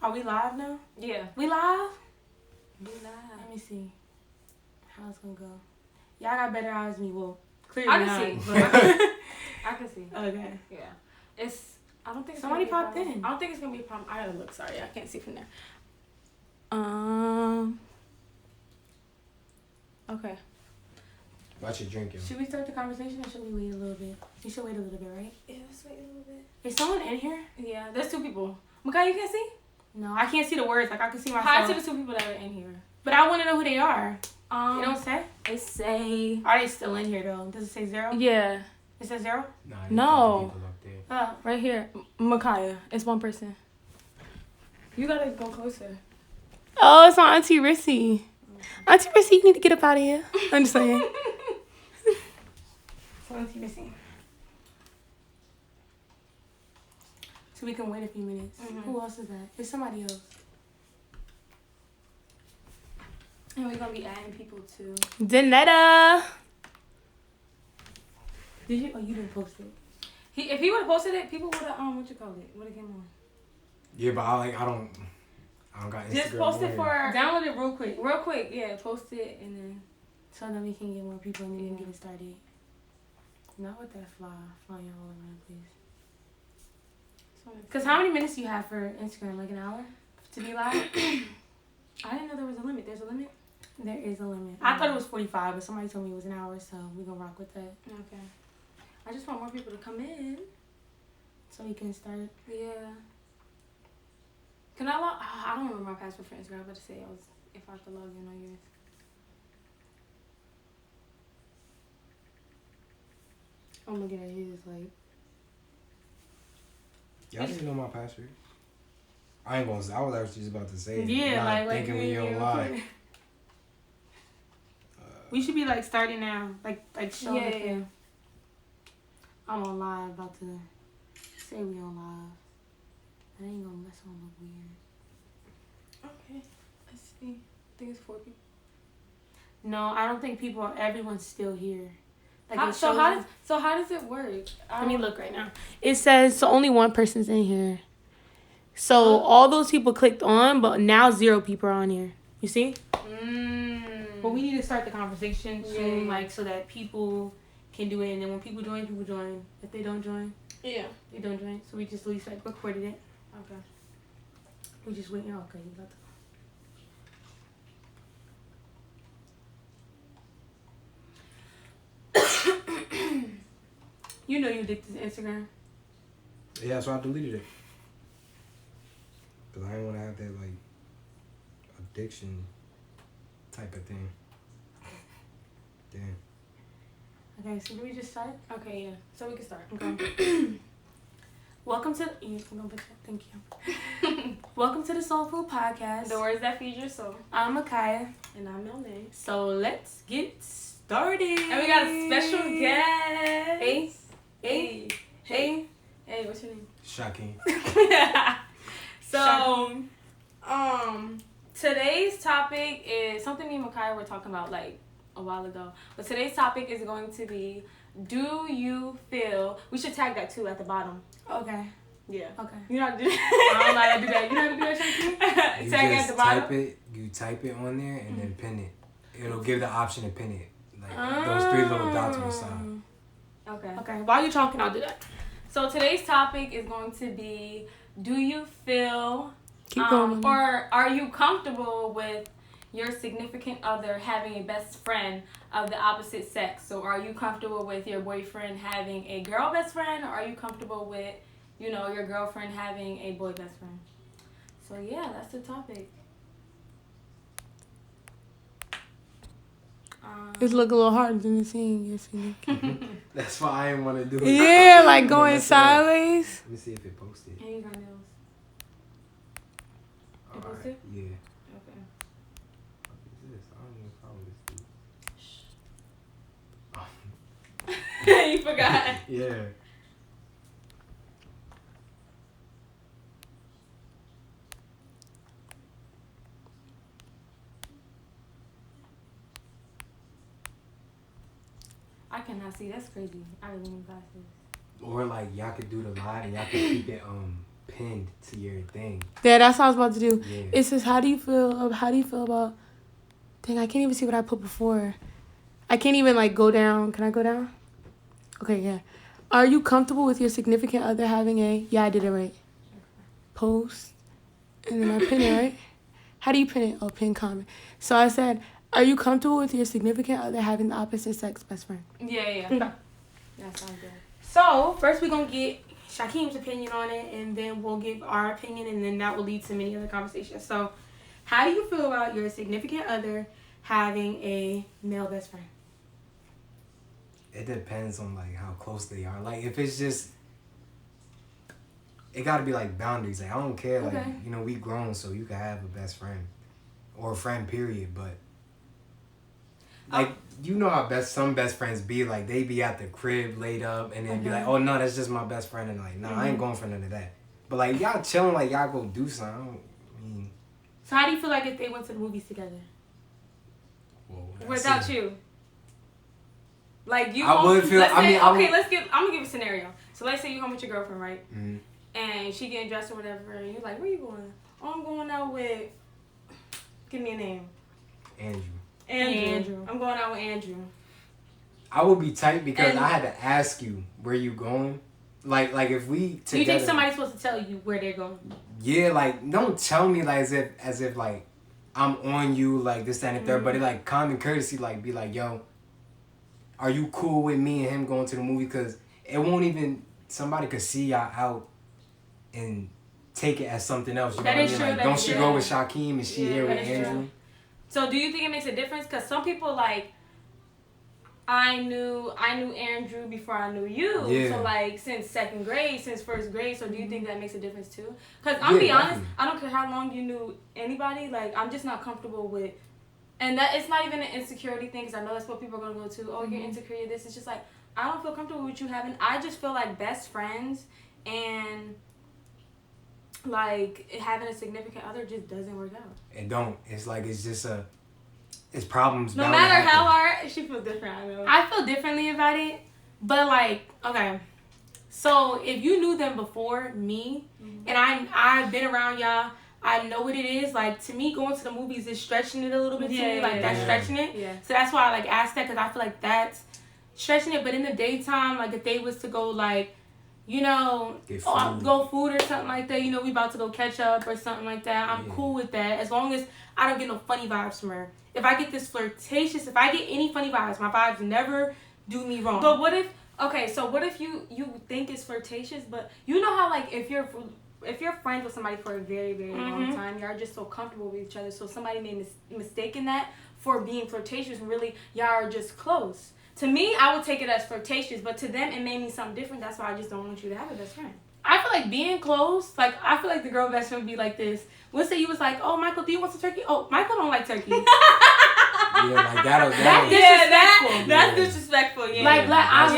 Are we live now? Yeah. We live? We live. Let me see how it's gonna go. Y'all got better eyes than me. Well, clearly I can not, see. but- I can see. Okay. Yeah. I don't think it's Somebody gonna popped be a problem. in. I don't think it's gonna be a problem. I gotta look. Sorry, I can't see from there. Okay. Watch your drinking. Should we start the conversation or should we wait a little bit? We should wait a little bit, right? Yeah, let's wait a little bit. Is someone in here? Yeah, there's 2 people. Makai, you can't see? No, I can't see the words. Like, I can see myself. Hi to the 2 people that are in here. But I want to know who they are. You don't say? It say. Are they still in here, though? Does it say 0? Yeah. It says 0? Nah, No. people up there. Oh. Right here. Makaya. It's 1 person. You gotta go closer. Oh, it's my Auntie Rissy. Auntie Rissy, you need to get up out of here. I'm just saying. So Auntie Rissy. So we can wait a few minutes. Mhm. Who else is that? It's somebody else. And we're gonna be adding people too. Danetta. Did you? Oh, you didn't post it. If he would have posted it, people would have would have came on. Yeah, but I don't got Instagram. Just post it on for Download it real quick. real quick. Yeah, post it and then. So then we can get more people and then we can get it started. Not with that flying all around the place. Because how many minutes do you have for Instagram? Like an hour? To be live? I didn't know there was a limit. There's a limit? There is a limit. I thought it was 45, but somebody told me it was an hour, so we're going to rock with that. Okay. I just want more people to come in. So we can start. Yeah. Can I log? I don't remember my password for Instagram. I was about to say if I could log in on yours. I'm looking at his, like. Y'all didn't know my password. I ain't gonna say. I was actually just about to say it. Yeah, Not like thinking we on live. We should be like starting now, like show Yeah, the yeah. thing. I'm on live, about to say we on live. That ain't gonna mess on look weird. Okay. Let's see. I think it's 4 people. No, I don't think everyone's still here. Like How, it so shows how you- does how does it work? Let me look right now. It says so only one person's in here. So all those people clicked on, but now 0 people are on here. You see? But we need to start the conversation soon, Yeah. like so that people can do it. And then when people join. If they don't join, Yeah. they don't join. So we just at least like recorded it. Okay. We just waiting. Okay, you got the. You know you addicted to Instagram. Yeah, so I deleted it. Cause I didn't want to have that like addiction type of thing. Damn. Okay, so do we just start? Okay. Yeah. So we can start. Okay. Welcome to. Thank you. Welcome to the Soul Food Podcast. The words that feed your soul. I'm Mekhia. And I'm Mehlnae. So let's get started. And we got a special guest. Hey. Hey, what's your name? Shocking. So, today's topic is something me and Makai were talking about like a while ago. But today's topic is going to be, do you feel... We should tag that too at the bottom. Okay. Yeah. Okay. You know how to do that? I don't know how to do that. You know how to do that, Shanti? You Tag just at the bottom. type it on there and then pin it. It'll give the option to pin it. Like those 3 little dots on the side. Okay. Okay. While you're talking, I'll do that. So today's topic is going to be, do you feel... Keep going. Or are you comfortable with your significant other having a best friend of the opposite sex? So are you comfortable with your boyfriend having a girl best friend? Or are you comfortable with, your girlfriend having a boy best friend? So yeah, that's the topic. It's look a little harder than the scene. Yes, That's why I didn't want to do it. yeah, like going Mess it up. sideways. Let me see if it posted. And you got nails. It Alright, posted? yeah. Okay. What is this? I don't even follow this dude. You forgot. Yeah. I cannot see. That's crazy. I really need glasses. Or like y'all could do the live and y'all could keep it pinned to your thing. Yeah, that's what I was about to do. Yeah. It says, how do you feel about... Dang, I can't even see what I put before. I can't even, like, go down. Can I go down? Okay, yeah. Are you comfortable with your significant other having a... Yeah, I did it right. Post. And then I pin it, right? How do you pin it? Oh, pin comment. So I said, are you comfortable with your significant other having the opposite sex best friend? Yeah. Okay. That sounds good. So, first we're going to get Shakeem's opinion on it, and then we'll give our opinion, and then that will lead to many other conversations. So, how do you feel about your significant other having a male best friend? It depends on like how close they are. Like if it's just, it gotta be like boundaries. Like I don't care. Like Okay. we grown, so you can have a best friend or a friend. Period. But like how some best friends be like they be at the crib laid up and then be like, oh no, that's just my best friend, and like no, I ain't going for none of that. But like y'all chilling, like y'all go do something. So how do you feel like if they went to the movies together? Without you. Like you, I would feel. Let's say, I'm gonna give a scenario. So let's say you home with your girlfriend, right? Mm-hmm. And she getting dressed or whatever, and you're like, "Where you going?" "Oh, I'm going out with." Give me a name. Andrew. I'm going out with Andrew. I would be tight because I had to ask you where you going. Like if we together. You think somebody's supposed to tell you where they're going? Yeah, like don't tell me like as if like I'm on you like this, that, and the third. But it like common courtesy, like be like, yo, are you cool with me and him going to the movie? Because it won't even, somebody could see y'all out and take it as something else. You know what I mean? True, like, don't she go with Shakeem and she here with Andrew? True. So do you think it makes a difference? Because some people like, I knew Andrew before I knew you. Yeah. So like since second grade, since first grade. So do you think that makes a difference too? Because I'm be honest, definitely. I don't care how long you knew anybody. Like I'm just not comfortable with, and that it's not even an insecurity thing. Because I know that's what people are gonna go to. Oh, you're insecure. You're this. It's just like I don't feel comfortable with you having. I just feel like best friends and like having a significant other just doesn't work out. It don't. It's like it's just it's problems. No bound to matter happen. how hard, she feels different. I know. I feel differently about it, but like, okay, so if you knew them before me, and I've been around y'all, I know what it is. Like to me, going to the movies is stretching it a little bit to me. Like that's stretching it. Yeah. So that's why I like asked that, because I feel like that's stretching it. But in the daytime, like if they was to go like, you know, go food or something like that, you know, we about to go catch up or something like that, I'm cool with that, as long as I don't get no funny vibes from her. If I get this flirtatious, if I get any funny vibes, my vibes never do me wrong. But what if, okay, so what if you think it's flirtatious, but you know how like if you're friends with somebody for a very, very long time, y'all are just so comfortable with each other, so somebody may mistaken that for being flirtatious, and really y'all are just close. To me, I would take it as flirtatious, but to them, it may mean something different. That's why I just don't want you to have a best friend. I feel like being close, like, I feel like the girl best friend would be like this. Let's say you was like, oh, Michael, do you want some turkey? Oh, Michael don't like turkey. Yeah, like that'll disrespectful. That's disrespectful. Yeah. Let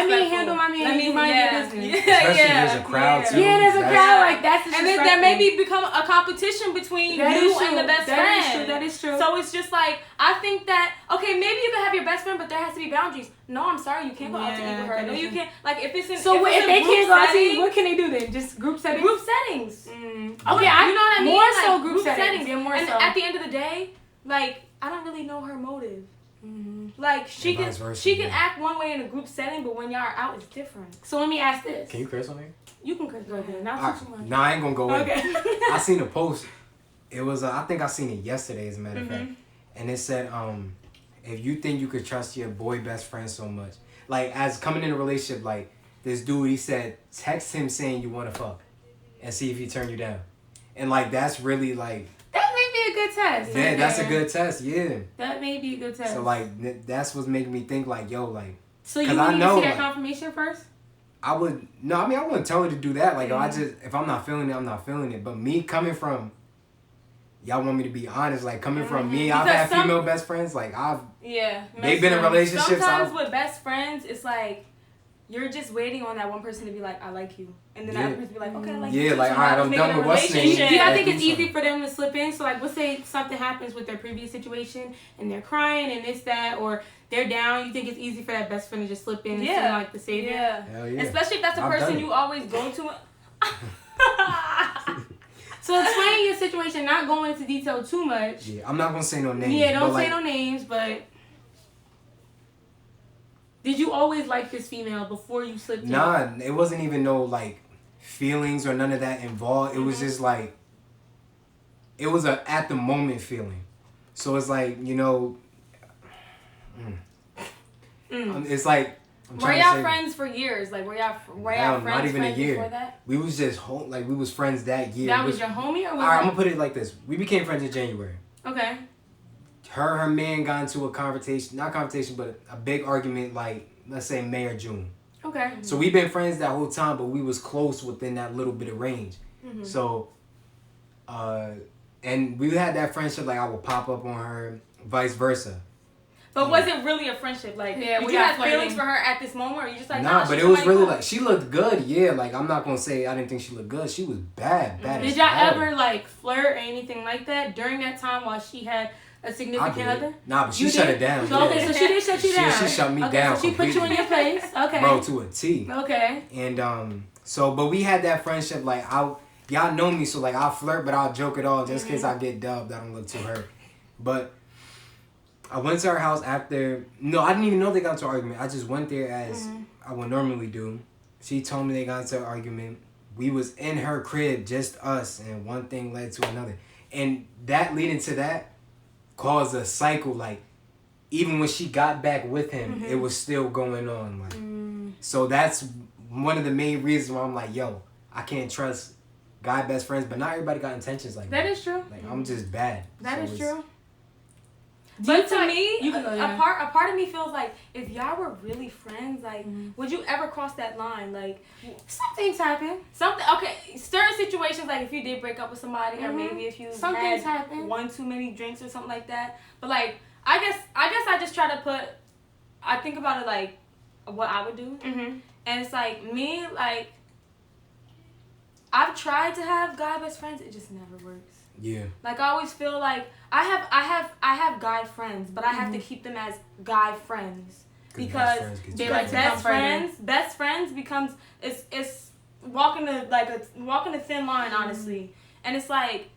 me handle my man. You mind your business. Especially there's a crowd too. Yeah, there's a crowd. Like that's disrespectful. And then there maybe become a competition between you and the best friend. That is true. So it's just like, I think that, okay, maybe you can have your best friend, but there has to be boundaries. No, I'm sorry, you can't go out to eat with her. No, you can't. Like if it's in so if they can't go out to eat, what can they do then? Just group settings. Group settings. Okay, you know what I mean? More like, so group settings. Yeah, more and so. At the end of the day, like I don't really know her motive. Like she can act one way in a group setting, but when y'all are out, it's different. So let me ask this. Can you curse on here? You can curse. Go ahead. No, I ain't gonna go in. Okay. I seen a post. It was I think I seen it yesterday, as a matter of fact, and it said if you think you could trust your boy best friend so much, like as coming in a relationship, like this dude, he said text him saying you want to fuck, and see if he turn you down, and like that's really like. That may be a good test. Yeah, that's a good test. Yeah. That may be a good test. So like that's what's making me think like yo like. So you need to see that confirmation first. I wouldn't tell her to do that. Like I just if I'm not feeling it, I'm not feeling it. But me coming from. Y'all want me to be honest, like coming from me, I've had female best friends, like they've been in relationships. Sometimes with best friends, it's like you're just waiting on that one person to be like, I like you, and then that other person be like, okay, I like you. Yeah, like alright, I'm done with what's name. Do I think it's easy for them to slip in? So like, let's say something happens with their previous situation and they're crying and this that, or they're down. You think it's easy for that best friend to just slip in and seem like the savior? Yeah. Hell yeah. Especially if that's a person you always go to. So explain your situation, not going into detail too much. Yeah, I'm not gonna say no names. Yeah, don't say no names, but did you always like this female before you slipped in? Nah, it wasn't even no like feelings or none of that involved. It was just like it was a at the moment feeling. So it's like, you know, it's like were y'all friends for years? Like were y'all friends? Not even a year. Before that? We was just like we was friends that year. That was your homie, or was Alright, I'm gonna put it like this. We became friends in January. Okay. Her man got into a not confrontation, but a big argument, like let's say May or June. Okay. So we've been friends that whole time, but we was close within that little bit of range. So, and we had that friendship. Like I would pop up on her, vice versa. But was it really a friendship? Like, did you have feelings for her at this moment, or you just like, nah, but it was really like she looked good. Yeah, like I'm not gonna say I didn't think she looked good. She was bad. Did y'all ever like flirt or anything like that during that time while she had a significant other? Nah, but she shut it down. So, okay, so she did shut you down. She shut me down. So she put you in your place. Okay. Bro, to a T. Okay. And so but we had that friendship. Like y'all know me, so like I'll flirt, but I'll joke it all just in case I get dubbed. I don't look too hurt. But I went to her house after. No, I didn't even know they got into an argument. I just went there as I would normally do. She told me they got into an argument. We was in her crib, just us, and one thing led to another. And that leading to that caused a cycle. Like, even when she got back with him, it was still going on. Like, so that's one of the main reasons why I'm like, yo, I can't trust guy best friends, but not everybody got intentions like that. That is true. Like, I'm just bad. That is true. But to me, a part of me feels like if y'all were really friends, like, would you ever cross that line? Like, some things happen. Okay, certain situations, like if you did break up with somebody, or maybe if you had one too many drinks or something like that. But like, I guess I just try to I think about it like what I would do, and it's like me, like I've tried to have guy best friends, it just never works. Yeah. Like I always feel like I have guy friends, but I have to keep them as guy friends because they're like best friends becomes it's walking a thin line, honestly. And it's like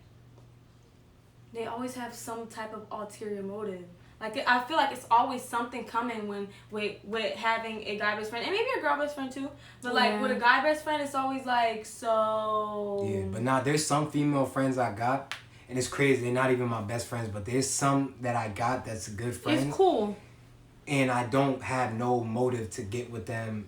they always have some type of ulterior motive. Like I feel like it's always something coming when with having a guy best friend, and maybe a girl best friend too. But like with a guy best friend, it's always like so. Yeah, but nah, there's some female friends I got, and it's crazy. They're not even my best friends, but there's some that I got that's good friends. It's cool. And I don't have no motive to get with them.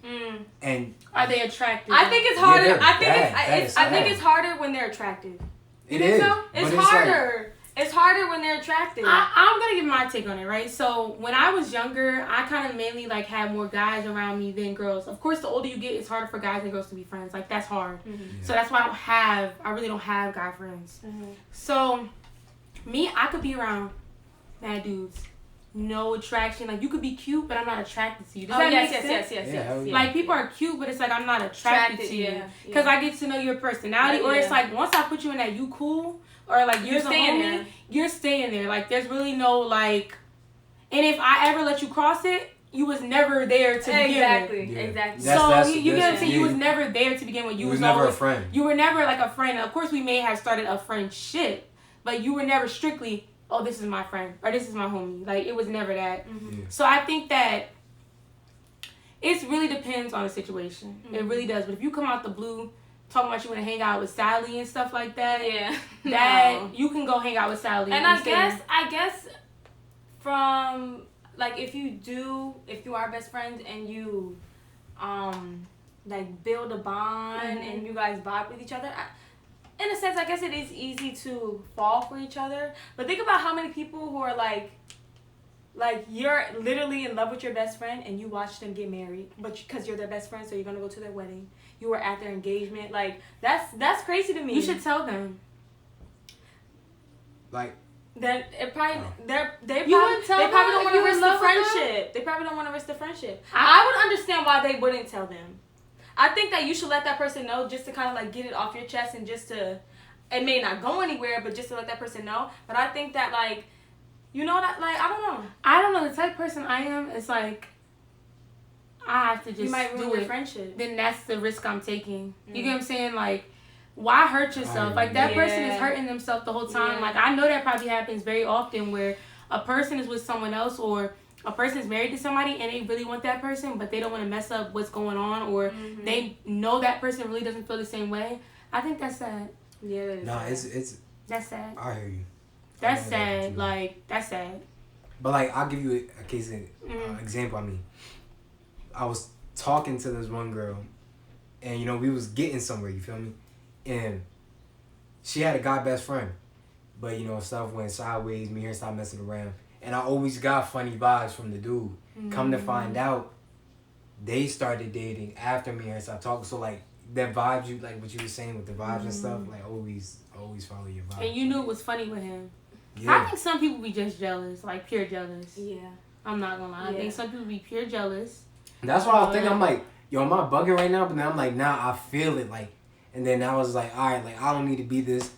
And are they attractive? I think it's harder. Yeah, I think it's harder when they're attractive. It is. So? It's harder. It's harder when they're attractive. I'm going to give my take on it, right? So, when I was younger, I kind of mainly, like, had more guys around me than girls. Of course, the older you get, it's harder for guys and girls to be friends. Like, that's hard. Yeah. So, that's why I really don't have guy friends. So, me, I could be around mad dudes. No attraction. Like, you could be cute, but I'm not attracted to you. Does that make sense? Yes. Like, people are cute, but it's like I'm not attracted to you. Because I get to know your personality. Or it's like, once I put you in that you cool, or like you're staying there. You're staying there. Like there's really no like, and if I ever let you cross it, you was never there to begin with. Exactly. So you get what I'm saying? You was never there to begin with. You was never always, a friend. You were never like a friend. Of course, we may have started a friendship, but you were never strictly, oh, this is my friend or this is my homie. Like it was never that. So I think that it really depends on the situation. It really does. But if you come out the blue talking about you want to hang out with Sally and stuff like that, you can go hang out with Sally. And I guess from like if you are best friends and you like build a bond and you guys vibe with each other, in a sense I guess it is easy to fall for each other. But think about how many people who are like you're literally in love with your best friend and you watch them get married, but because you're their best friend, so you're gonna go to their wedding. You were at their engagement. Like that's crazy to me. You should tell them. Like then it probably they probably them don't want to risk the friendship. They probably don't want to risk the friendship. I would understand why they wouldn't tell them. I think that you should let that person know just to kind of like get it off your chest and just to, it may not go anywhere, but just to let that person know. But I think that like, you know that like I don't know the type of person I am. It's like I have to just You might ruin do your it. friendship. Then that's the risk I'm taking. You get what I'm saying? Like, why hurt yourself? Like, that person is hurting themselves the whole time. Yeah. Like, I know that probably happens very often where a person is with someone else or a person is married to somebody and they really want that person, but they don't want to mess up what's going on, or they know that person really doesn't feel the same way. I think that's sad. Yeah. Nah, it's. That's sad. I hear you. That's sad. Like, that's sad. But like, I'll give you a case example. I mean, I was talking to this one girl, and you know we was getting somewhere. You feel me? And she had a guy best friend, but you know stuff went sideways. Me and her started messing around, and I always got funny vibes from the dude. Come to find out, they started dating after me and her stopped talking. So like that vibes, you like what you were saying with the vibes and stuff. Like always follow your vibes. And you knew it was funny with him. Yeah. I think some people be just jealous, like pure jealous. Yeah. I'm not gonna lie. I think some people be pure jealous. That's why I was thinking. I'm like, yo, am I bugging right now? But then I'm like, nah, I feel it. Like, and then I was like, all right, like I don't need to be this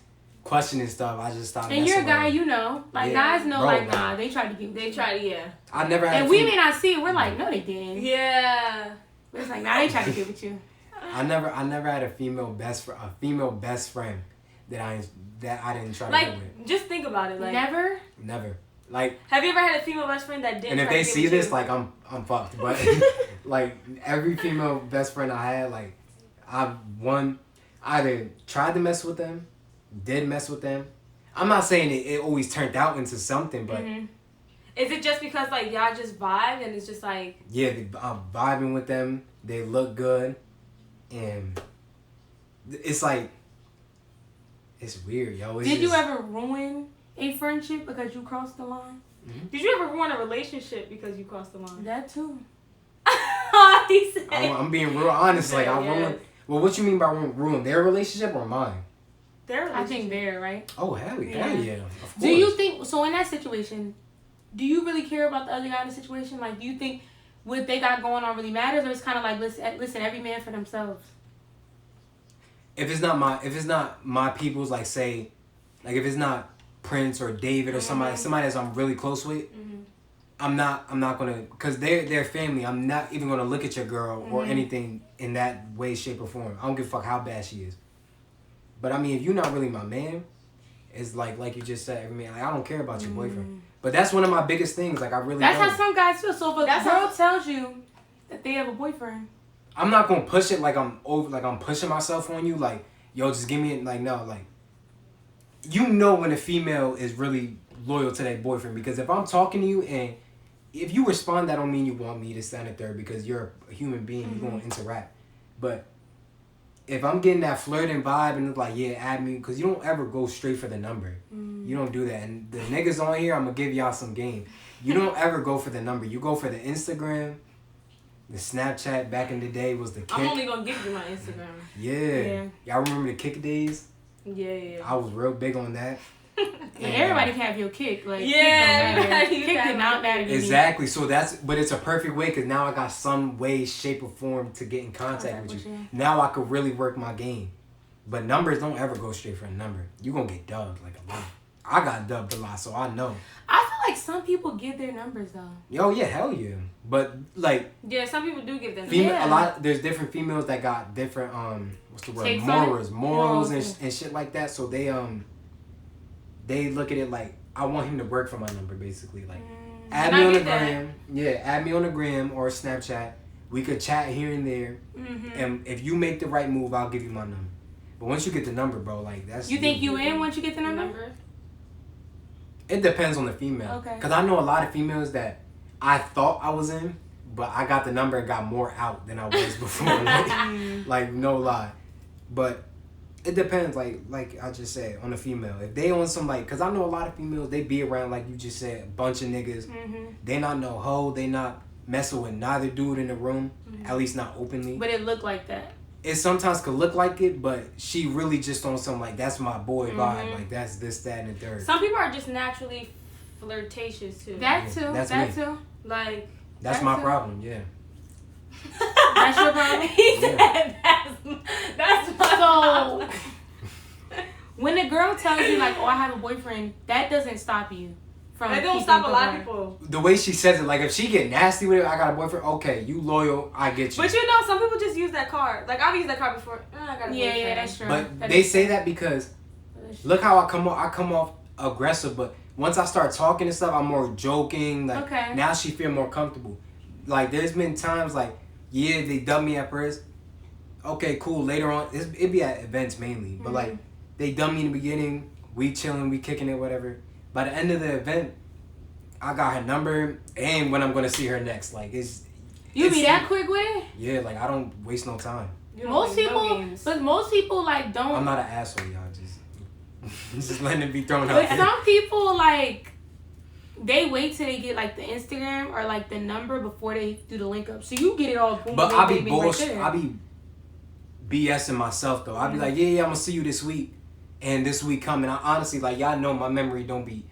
questioning stuff. I just stopped. And you're a guy, you know, like guys know, bro, nah, they tried to get. They tried to, I never had. And we may not see it. We're like, no, they didn't. Yeah. It's like, nah, they tried to get with you. I never had a female best friend that I didn't try to Like, get with. just think about it. Like, Never. Like, have you ever had a female best friend that didn't? and if try they to get see with this, you? like I'm fucked. But like every female best friend I had, like I either tried to mess with them, did mess with them. I'm not saying it always turned out into something, but is it just because like y'all just vibe and it's just like I'm vibing with them. They look good, and it's like it's weird, yo. It's Did you just- ever ruin a friendship because you crossed the line? Did you ever ruin a relationship because you crossed the line? That too. He said. I'm being real honest. Like I Yeah. ruined. Well, what you mean by ruin their relationship or mine? Their I relationship. think there, right? Oh hell yeah, Yeah. hell yeah. Of course. Do you think so? In that situation, do you really care about the other guy in the situation? Like, do you think what they got going on really matters, or it's kind of like listen, every man for themselves? If it's not my people's, like say, like if it's not Prince or David or somebody that I'm really close with, I'm not gonna, cause they're family. I'm not even gonna look at your girl or anything in that way, shape, or form. I don't give a fuck how bad she is. But I mean, if you're not really my man, it's like you just said, every man. Like I don't care about your boyfriend. But that's one of my biggest things. Like I really. That's don't. how some guys feel. So if a That's girl how- tells you that they have a boyfriend, I'm not gonna push it like I'm pushing myself on you. Like yo, just give me it. Like no, like you know when a female is really loyal to that boyfriend, because if I'm talking to you and if you respond, that don't mean you want me to stand it there, because you're a human being. You're gonna interact. But if I'm getting that flirting vibe and it's like, yeah, add me, because you don't ever go straight for the number. You don't do that. And the niggas on here, I'm gonna give y'all some game. You don't ever go for the number. You go for the Instagram. The Snapchat back in the day was the kick. I'm only gonna give you my Instagram. Yeah. Y'all remember the kick days? Yeah. I was real big on that. and everybody can have your kick. Like, Yeah, kick did not matter to me. Exactly. So but it's a perfect way, because now I got some way, shape, or form to get in contact with you. Now I could really work my game. But numbers don't ever go straight for a number. You gonna get dubbed like a lot. I got dubbed a lot, so I know. I feel like some people give their numbers though. Yo, yeah, hell yeah. But like, Yeah, some people do give them. a lot. There's different females that got different what's the word? Takes on it? Morals Okay. and shit like that. So they look at it like, I want him to work for my number, basically. Like, add me on the gram. Yeah, add me on the gram or Snapchat. We could chat here and there. And if you make the right move, I'll give you my number. But once you get the number, bro, like that's. You think you in once you get the number? It depends on the female. Okay. Cause I know a lot of females that I thought I was in, but I got the number and got more out than I was before. like no lie, but it depends. Like I just said, on the female. If they on some cause I know a lot of females, they be around, like you just said, a bunch of niggas. They not no hoe. They not messing with neither dude in the room. At least not openly. But it looked like that. It sometimes could look like it, but she really just on some like, that's my boy vibe. Like that's this, that, and the third. Some people are just naturally flirtatious too. That too. That's that me. too. Like That's my problem. Yeah. That's your problem. He said that's my So when a girl tells you like, "Oh, I have a boyfriend," that doesn't stop you from. That don't stop a lot of people. The way she says it, like if she get nasty with it, I got a boyfriend. Okay, you loyal, I get you. But you know, some people just use that card. Like I've used that card before. I got a boyfriend. Yeah, that's true. But That they is say true. that because look how I come off aggressive, but once I start talking and stuff, I'm more joking. Like Okay. now she feel more comfortable. Like there's been times like they dubbed me at first. Okay, cool. Later on, it be at events mainly, but like they dubbed me in the beginning. We chilling, we kicking it, whatever. By the end of the event, I got her number and when I'm gonna see her next. Like You be that quick with it? Yeah, like I don't waste no time. Most people, but most people like don't. I'm not an asshole, y'all. Just letting it be thrown out. But some people like they wait till they get like the Instagram or like the number before they do the link up. So you get it all. Boom, But bang, I be bang, bang, right bullshit. there. I be BSing myself though. I be like, yeah, I'm gonna see you this week, and this week coming. I honestly like y'all know my memory don't be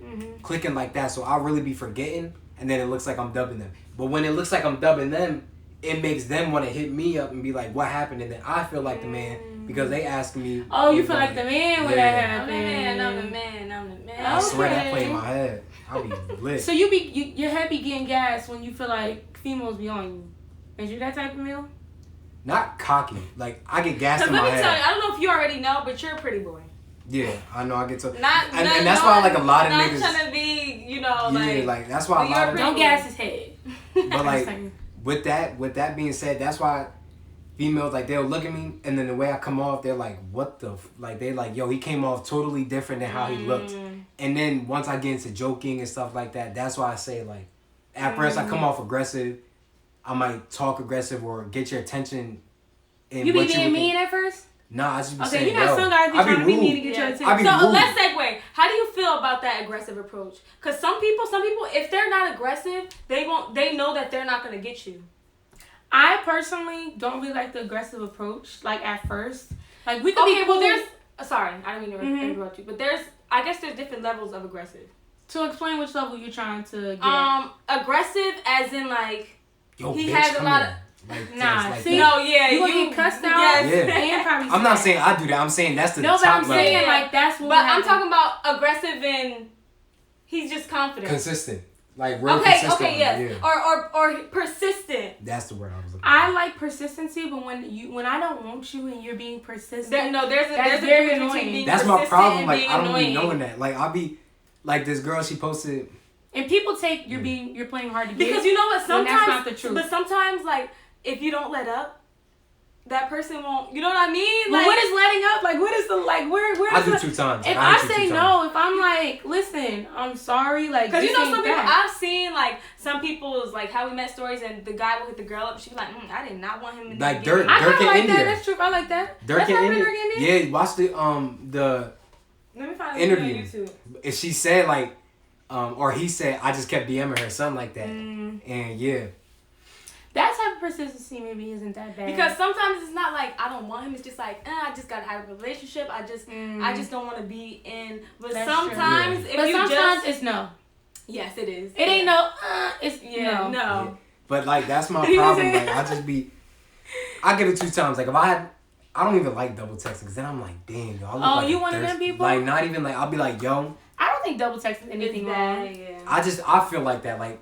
clicking like that, so I really be forgetting, and then it looks like I'm dubbing them. But when it looks like I'm dubbing them, it makes them want to hit me up and be like, what happened? And then I feel like the man because they asking me. Oh, you feel like the man when that happened. I'm the man. I swear that Okay. play in my head. I be lit. So your head be getting gas when you feel like females be on you. Is you that type of male? Not cocky. Like I get gassed Cause in let my me tell you, head. I don't know if you already know, but you're a pretty boy. Yeah, I know. I get to. Not and that's why like a lot of not niggas. trying to be, Yeah, like that's why a But lot you're of. Don't gas his head. But like with that being said, that's why females like they'll look at me and then the way I come off, they're like, what the like they like, yo, he came off totally different than how he looked. And then once I get into joking and stuff like that, that's why I say like at first I come off aggressive. I might talk aggressive or get your attention. In You be what being mean at first? Nah, I just be Okay, saying, you know yo, some guys be I be trying to be rude. mean to get your attention. I be So rude. let's segue. How do you feel about that aggressive approach? Because some people, if they're not aggressive, they won't. They know that they're not gonna get you. I personally don't really like the aggressive approach. Like at first, like we could Okay, be cool. well, there's. Sorry, I didn't mean to interrupt you, but I guess there's different levels of aggressive. To explain which level you're trying to get. At. Aggressive as in like Yo, he bitch, has a come lot here. of. Like, Nah, like see, that. No, yeah, you gonna get cussed out. Yes. Yeah. And probably I'm not sad. saying I do that. I'm saying that's the No, but top I'm level. saying like that's what. But I'm talking about aggressive in. He's just confident. Consistent. Like real Okay, consistent. okay, yes. Yeah. Or persistent. That's the word I was looking for. I like persistency, but when I don't want you and you're being persistent, There's a That's difference very between annoying. being That's my persistent problem. and Like being I don't annoying. be knowing that. Like I'll be like this girl. She posted. and people take you're playing hard to get. Because you know what? when Sometimes, that's not the truth. but sometimes, like, if you don't let up, that person won't. You know what I mean? But Like, what is letting up? Like, what is the like? Where? I is do the, 2 times. If I I hit you say 2 no, times. if I'm like, listen, I'm sorry, like, because you this know ain't some people that. I've seen like some people's like how we met stories and the guy will hit the girl up. She be like, I did not want him in Like the beginning." Dirk. I kind of in like India. that. That's true. I like that. Dirk That's in happening India. Dirk in India. Yeah, watch the Let me find a interview. video on YouTube. if she said like, or he said I just kept DMing her something like that, Mm. and yeah. That type of persistency maybe isn't that bad. Because sometimes it's not like I don't want him. It's just like I just got out of a relationship. I just don't want to be in. But That's sometimes true. if but you sometimes just it's no. yes, it is. It ain't no. It's Yeah, no. Yeah. But like that's my You know what problem. I'm Like I just be, I give it 2 times. Like if I don't even like double texting because then I'm like, damn, yo. I look Oh, like you a one of them thirsty- people? Like not even like I'll be like, yo. I don't think double text is anything wrong. Yeah. I feel like that. Like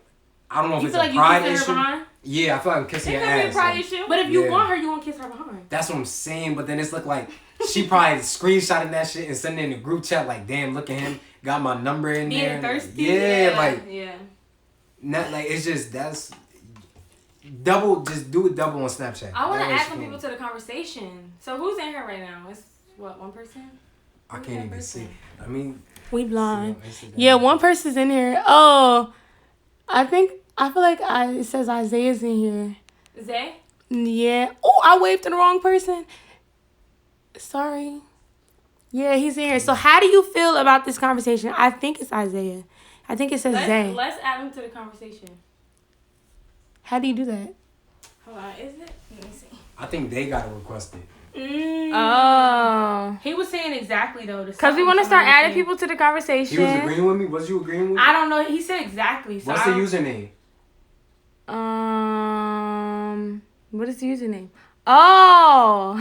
I don't know if You it's feel a like you pride kissing her issue. behind? Yeah, I feel like I'm kissing It your could be a ass. pride like, issue. But if you Yeah. want her, you want to kiss her behind. that's what I'm saying. But then it's look like she probably screenshotting that shit and sending it in the group chat. Like, damn, look at him. Got my number in Being there. thirsty? Yeah, like yeah. not like it's just that's double. Just do it double on Snapchat. I want That to way add she some can- people to the conversation. So who's in here right now? It's what, one person? I Who's can't that even person? see. I mean, We blind. see on Instagram. Yeah, one person's in here. Oh, I feel like it says Isaiah's in here. Zay? Yeah. Oh, I waved to the wrong person. Sorry. Yeah, he's in here. So how do you feel about this conversation? I think it's Isaiah. I think it says Zay. Let's add him to the conversation. How do you do that? Hold on, is it? Let me see. I think they gotta request it. Oh. He was saying exactly though. Because we want to start adding people to the conversation. He was agreeing with me. Was you agreeing with me? I don't know. He said exactly. So What's the username? What is the username? Oh,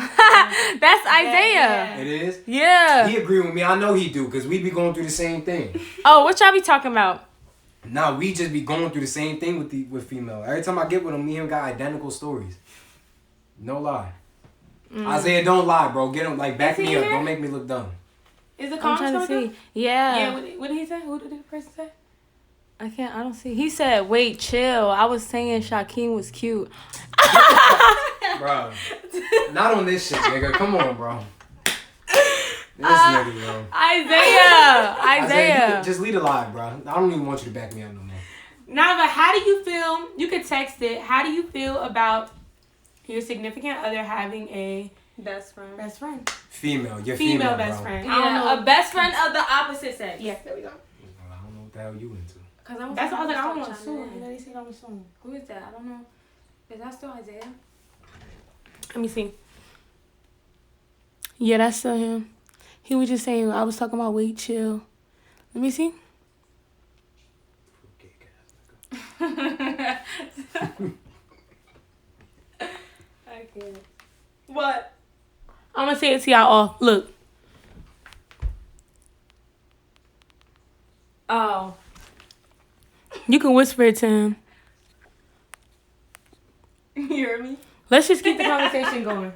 that's Isaiah. It is. Yeah. He agreed with me. I know he do because we be going through the same thing. Oh, what y'all be talking about? Nah, we just be going through the same thing with female. Every time I get with him, me and him got identical stories. No lie. Isaiah, don't lie, bro. Get him, like, back me up. Don't make me look dumb. Is the I'm comments trying to coming see. Yeah. Yeah, what did he say? Who did the person say? I don't see. He said, wait, chill. I was saying Shaquem was cute. Bro. Not on this shit, nigga. Come on, bro. This nigga, bro. Isaiah. Just leave it live, bro. I don't even want you to back me up no more. Nava, how do you feel? You could text it. How do you feel about your significant other having a Best friend. Female. Your female female best bro. friend. Yeah, I don't know. a best friend of the opposite sex. Yes, there we go. I don't know what the hell you into. That's why I was like, I don't want to assume. You know, they say don't assume. Who is that? I don't know. Is that still Isaiah? Let me see. Yeah, that's still him. He was just saying, I was talking about wait, chill. Let me see. I can't. What? I'm going to say it to y'all off. Look. Oh. You can whisper it to him. You hear me? Let's just keep the conversation going.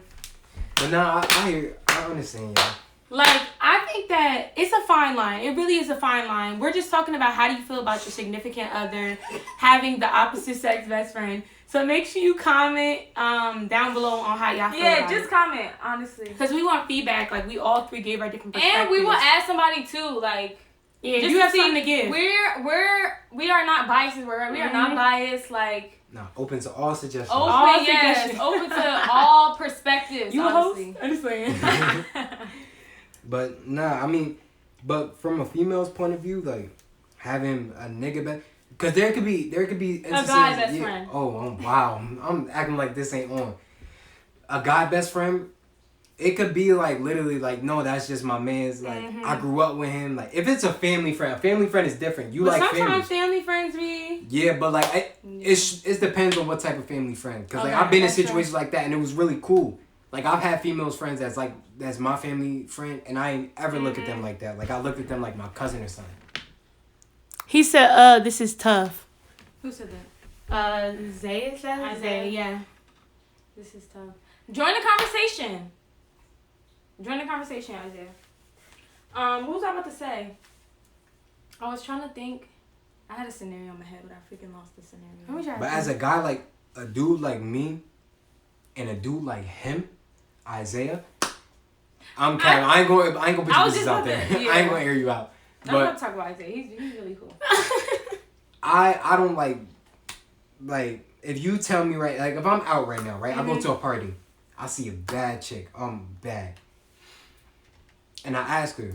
But nah, I understand, y'all. Like, I think that it's a fine line. It really is a fine line. We're just talking about how do you feel about your significant other having the opposite sex best friend. So make sure you comment down below on how y'all feel about just it. comment, honestly. Because we want feedback. Like, we all three gave our different perspectives. And we will add somebody, too. Like, yeah, just you have see, something to give. We are not biased. We are not biased. Like, Nah, open to all suggestions. open to all perspectives. You honestly. a host? I'm just saying. But nah, I mean, but from a female's point of view, like having a nigga best, because there could be instances, a guy best friend. Oh, wow, I'm acting like this ain't on. A guy best friend, it could be like literally like, no, that's just my man's. Like I grew up with him. Like if it's a family friend is different. You but like sometimes family friends be. Yeah, but like it depends on what type of family friend. Cause like I've been in situations like that and it was really cool. Like I've had females friends that's my family friend and I ain't ever look at them like that. Like I looked at them like my cousin or something. He said, this is tough. Who said that? Zay said it? Zay, yeah. This is tough. Join the conversation. Isaiah. What was I about to say? I was trying to think. I had a scenario in my head, but I freaking lost the scenario. But as a guy, like a dude like me and a dude like him, Isaiah, I'm Kevin. I ain't gonna put your business out there. I ain't gonna air you out. I'm not talking about Isaiah. He's really cool. I don't like if you tell me right, like if I'm out right now, right, I go to a party, I see a bad chick, bad, and I ask her,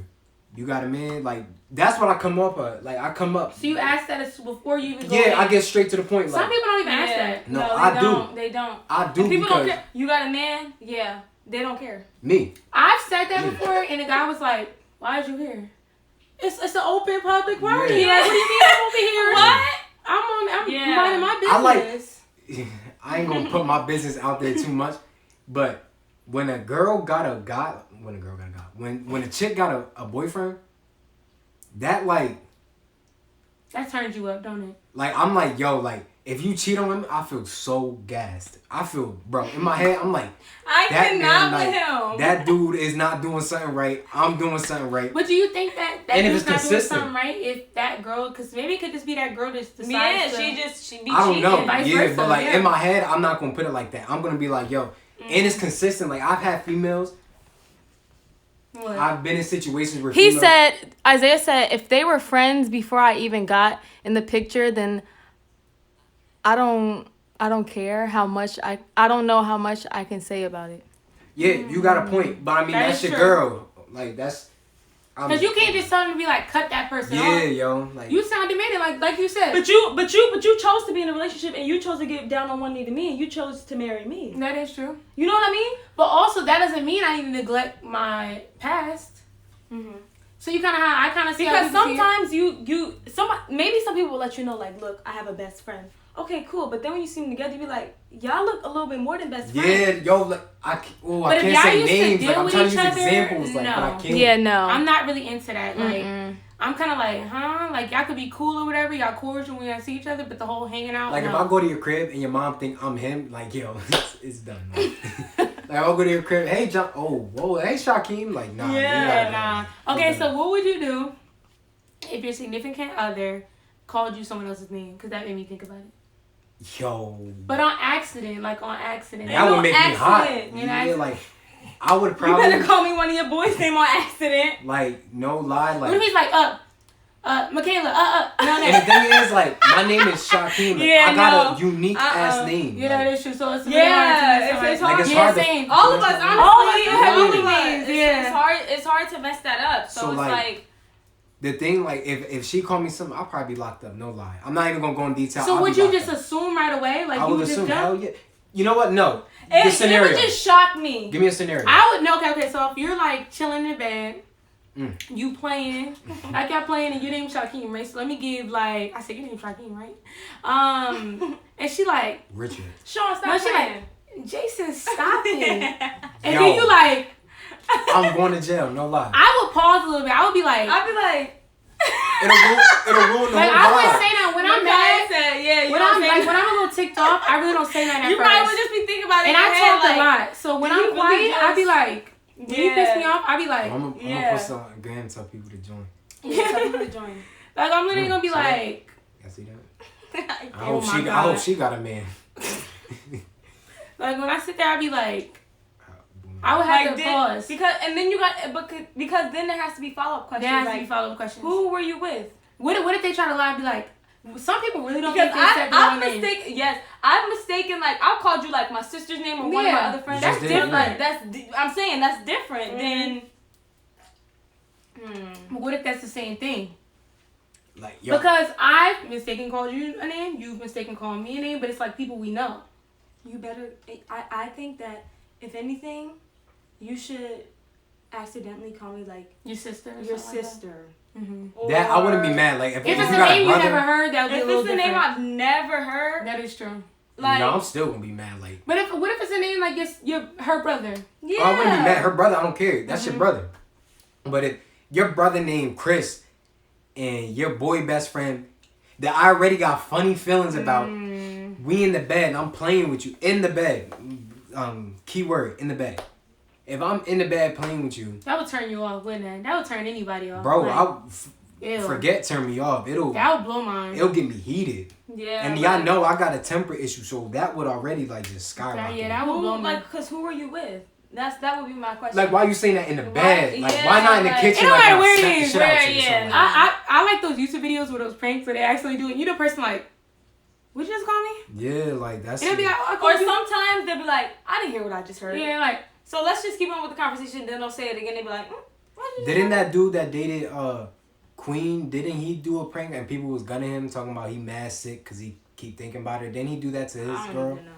"You got a man?" Like that's what I come up with. Like I come up. So you ask that before you even go. Yeah, I get straight to the point. Some like, people don't even ask that. No, I do. They don't. I do. And people because don't care. You got a man? Yeah. They don't care. Me. I've said that before, and the guy was like, "Why is you here?" It's an open public party. Yeah. Like, what do you mean I'm over here? What? I'm minding my business. I ain't gonna put my business out there too much, but when a girl got a guy, when a chick got a boyfriend, that turns you up, don't it? Like I'm like, yo, like if you cheat on him, I feel so gassed. I feel, bro, in my head, I'm like, I that cannot man, with like, him. that dude is not doing something right. I'm doing something right. But do you think that and if dude's it's not consistent, doing something right? If that girl, because maybe it could just be that girl just decides Yeah, to, she be I don't cheating. know. Vice Yeah, versa, but like yeah. in my head, I'm not gonna put it like that. I'm gonna be like, yo, and it's consistent. Like I've had females. What? I've been in situations where Isaiah said, if they were friends before I even got in the picture, then I don't care how much I don't know how much I can say about it. Yeah, you got a point, but I mean That that's is your true. girl. Like that's. Because you can't just tell them to be like, cut that person off. Yeah, yo. Like You sound demanding, like you said. But you chose to be in a relationship and you chose to get down on one knee to me and you chose to marry me. That is true. You know what I mean? But also, that doesn't mean I need to neglect my past. Mm-hmm. So you I kind of see Because how people see it. sometimes maybe some people will let you know, like, look, I have a best friend. okay, cool. But then when you see them together, you be like, y'all look a little bit more than best friends. Yeah, yo, like, I But if can't y'all say used to names. deal Like, I'm with trying to each use other, examples, like, but I no. can't. Yeah, no. I'm not really into that. Like, Mm-mm. I'm kind of like, huh? Like, y'all could be cool or whatever. Y'all cordial when y'all see each other, but the whole hanging out. Like, no. if I go to your crib and your mom think I'm him, like, yo, it's done. Like, I'll go to your crib, hey, John, oh, whoa, hey, Shaquem. Like, nah. Yeah, nah. Okay, It's so done. what would you do if your significant other called you someone else's name? Because that made me think about it. Yo. But on accident, like on accident. That would make me hot. accident. Yeah, like, I would You probably, better call me one of your boys' name on accident. like, no lie, What if like. he's like, Michaela, no, And the thing is, like, my name is Shaquem. Like, Yeah, I got no. a unique ass name. Yeah, like, that is true. So it's really Yeah, hard to it's mess hard. Like, it's yeah, hard to- same. All of us, honestly. Oh, yeah, all yeah. of us. Yeah. It's hard to mess that up. So, So, it's like, like the thing, like, if she called me something, I'll probably be locked up. No lie. I'm not even gonna go in detail. So I'll would be you locked just up. assume right away? Like I you would would just assume. jump? Hell yeah. You know what? No. The it scenario. would just shock me. Give me a scenario. I would no. Okay. So if you're like chilling in bed, Mm. you playing, like y'all playing, and your name Shaquem, right? So let me give like I said your name Shaquem, right? And she like Richard. Sean, stop no, she playing. like Jason, stop it. And Yo. then you like I'm going to jail. No lie. I would pause a little bit. I would be like. I'd be like, It'll ruin the Like whole I wouldn't vibe. say that when I'm Micaiah mad. said, yeah, you When know I'm what I'm saying? when I'm a little ticked off, I really don't say that at You first. might would just be thinking about it. And in I your head, talk like, a lot, so when did I'm he really quiet, I be just- like, when you piss me off, I be like, I'm gonna Yeah. post on Instagram and tell people to join. Yeah, tell people to join. like I'm literally gonna be See that? like, I see that. I Oh hope my I God. hope she got a man. like when I sit there, I be like, I would have to pause. Because then there has to be follow up questions. There has to like, be follow up questions. who were you with? What if they try to lie and be like, some people really don't Because think they said the wrong I've name. mistaken. Yes, I've mistaken. Like I called you like my sister's name or one of my Yeah. other friends. That's That's different. different. I'm saying that's different than. But what if that's the same thing? Like, yo, Because I've mistaken called you a name, you've mistaken called me a name, but it's like people we know. You better. I think that if anything, you should accidentally call me like Your sister, or your something like sister. that. Mhm. that I wouldn't be mad. Like, if If you it's a got name a you brother, never heard, that would be a If little it's a different. name I've never heard, That is true. like no, I'm still gonna be mad. Like, But what if it's a name like her brother? yeah, I wouldn't be mad. Her brother, I don't care. That's Mm-hmm. your brother. But if your brother named Chris and your boy best friend that I already got funny feelings about, we in the bed and I'm playing with you in the bed. Keyword in the bed. If I'm in the bed playing with you, That would turn you off, wouldn't it? That would turn anybody off. bro, Like, ew. forget turn me off. It'll That would blow mine. get me heated. yeah. And like, y'all know I got a temper issue, so that would already like just skyrocket. Yeah, that would blow Who, me. like, cause who were you with? That would be my question. Like, why you saying that in the bed? Like, yeah, why not in the like- kitchen? It don't like, matter I'll where it smack the is, shit out where- you or yeah, something. nah. I like those YouTube videos where those pranks where they actually do it. You the person like, would you just call me? Yeah, like that's. It'll be like, oh, I or called you. sometimes they'll be like, I didn't hear what I just heard. Yeah, like, So let's just keep on with the conversation. Then they'll say it again. They'll be like, what did you Didn't say? that dude that dated Queen? Didn't he do a prank and people was gunning him talking about he mad sick because he keep thinking about her? Didn't he do that to his I don't girl? even know.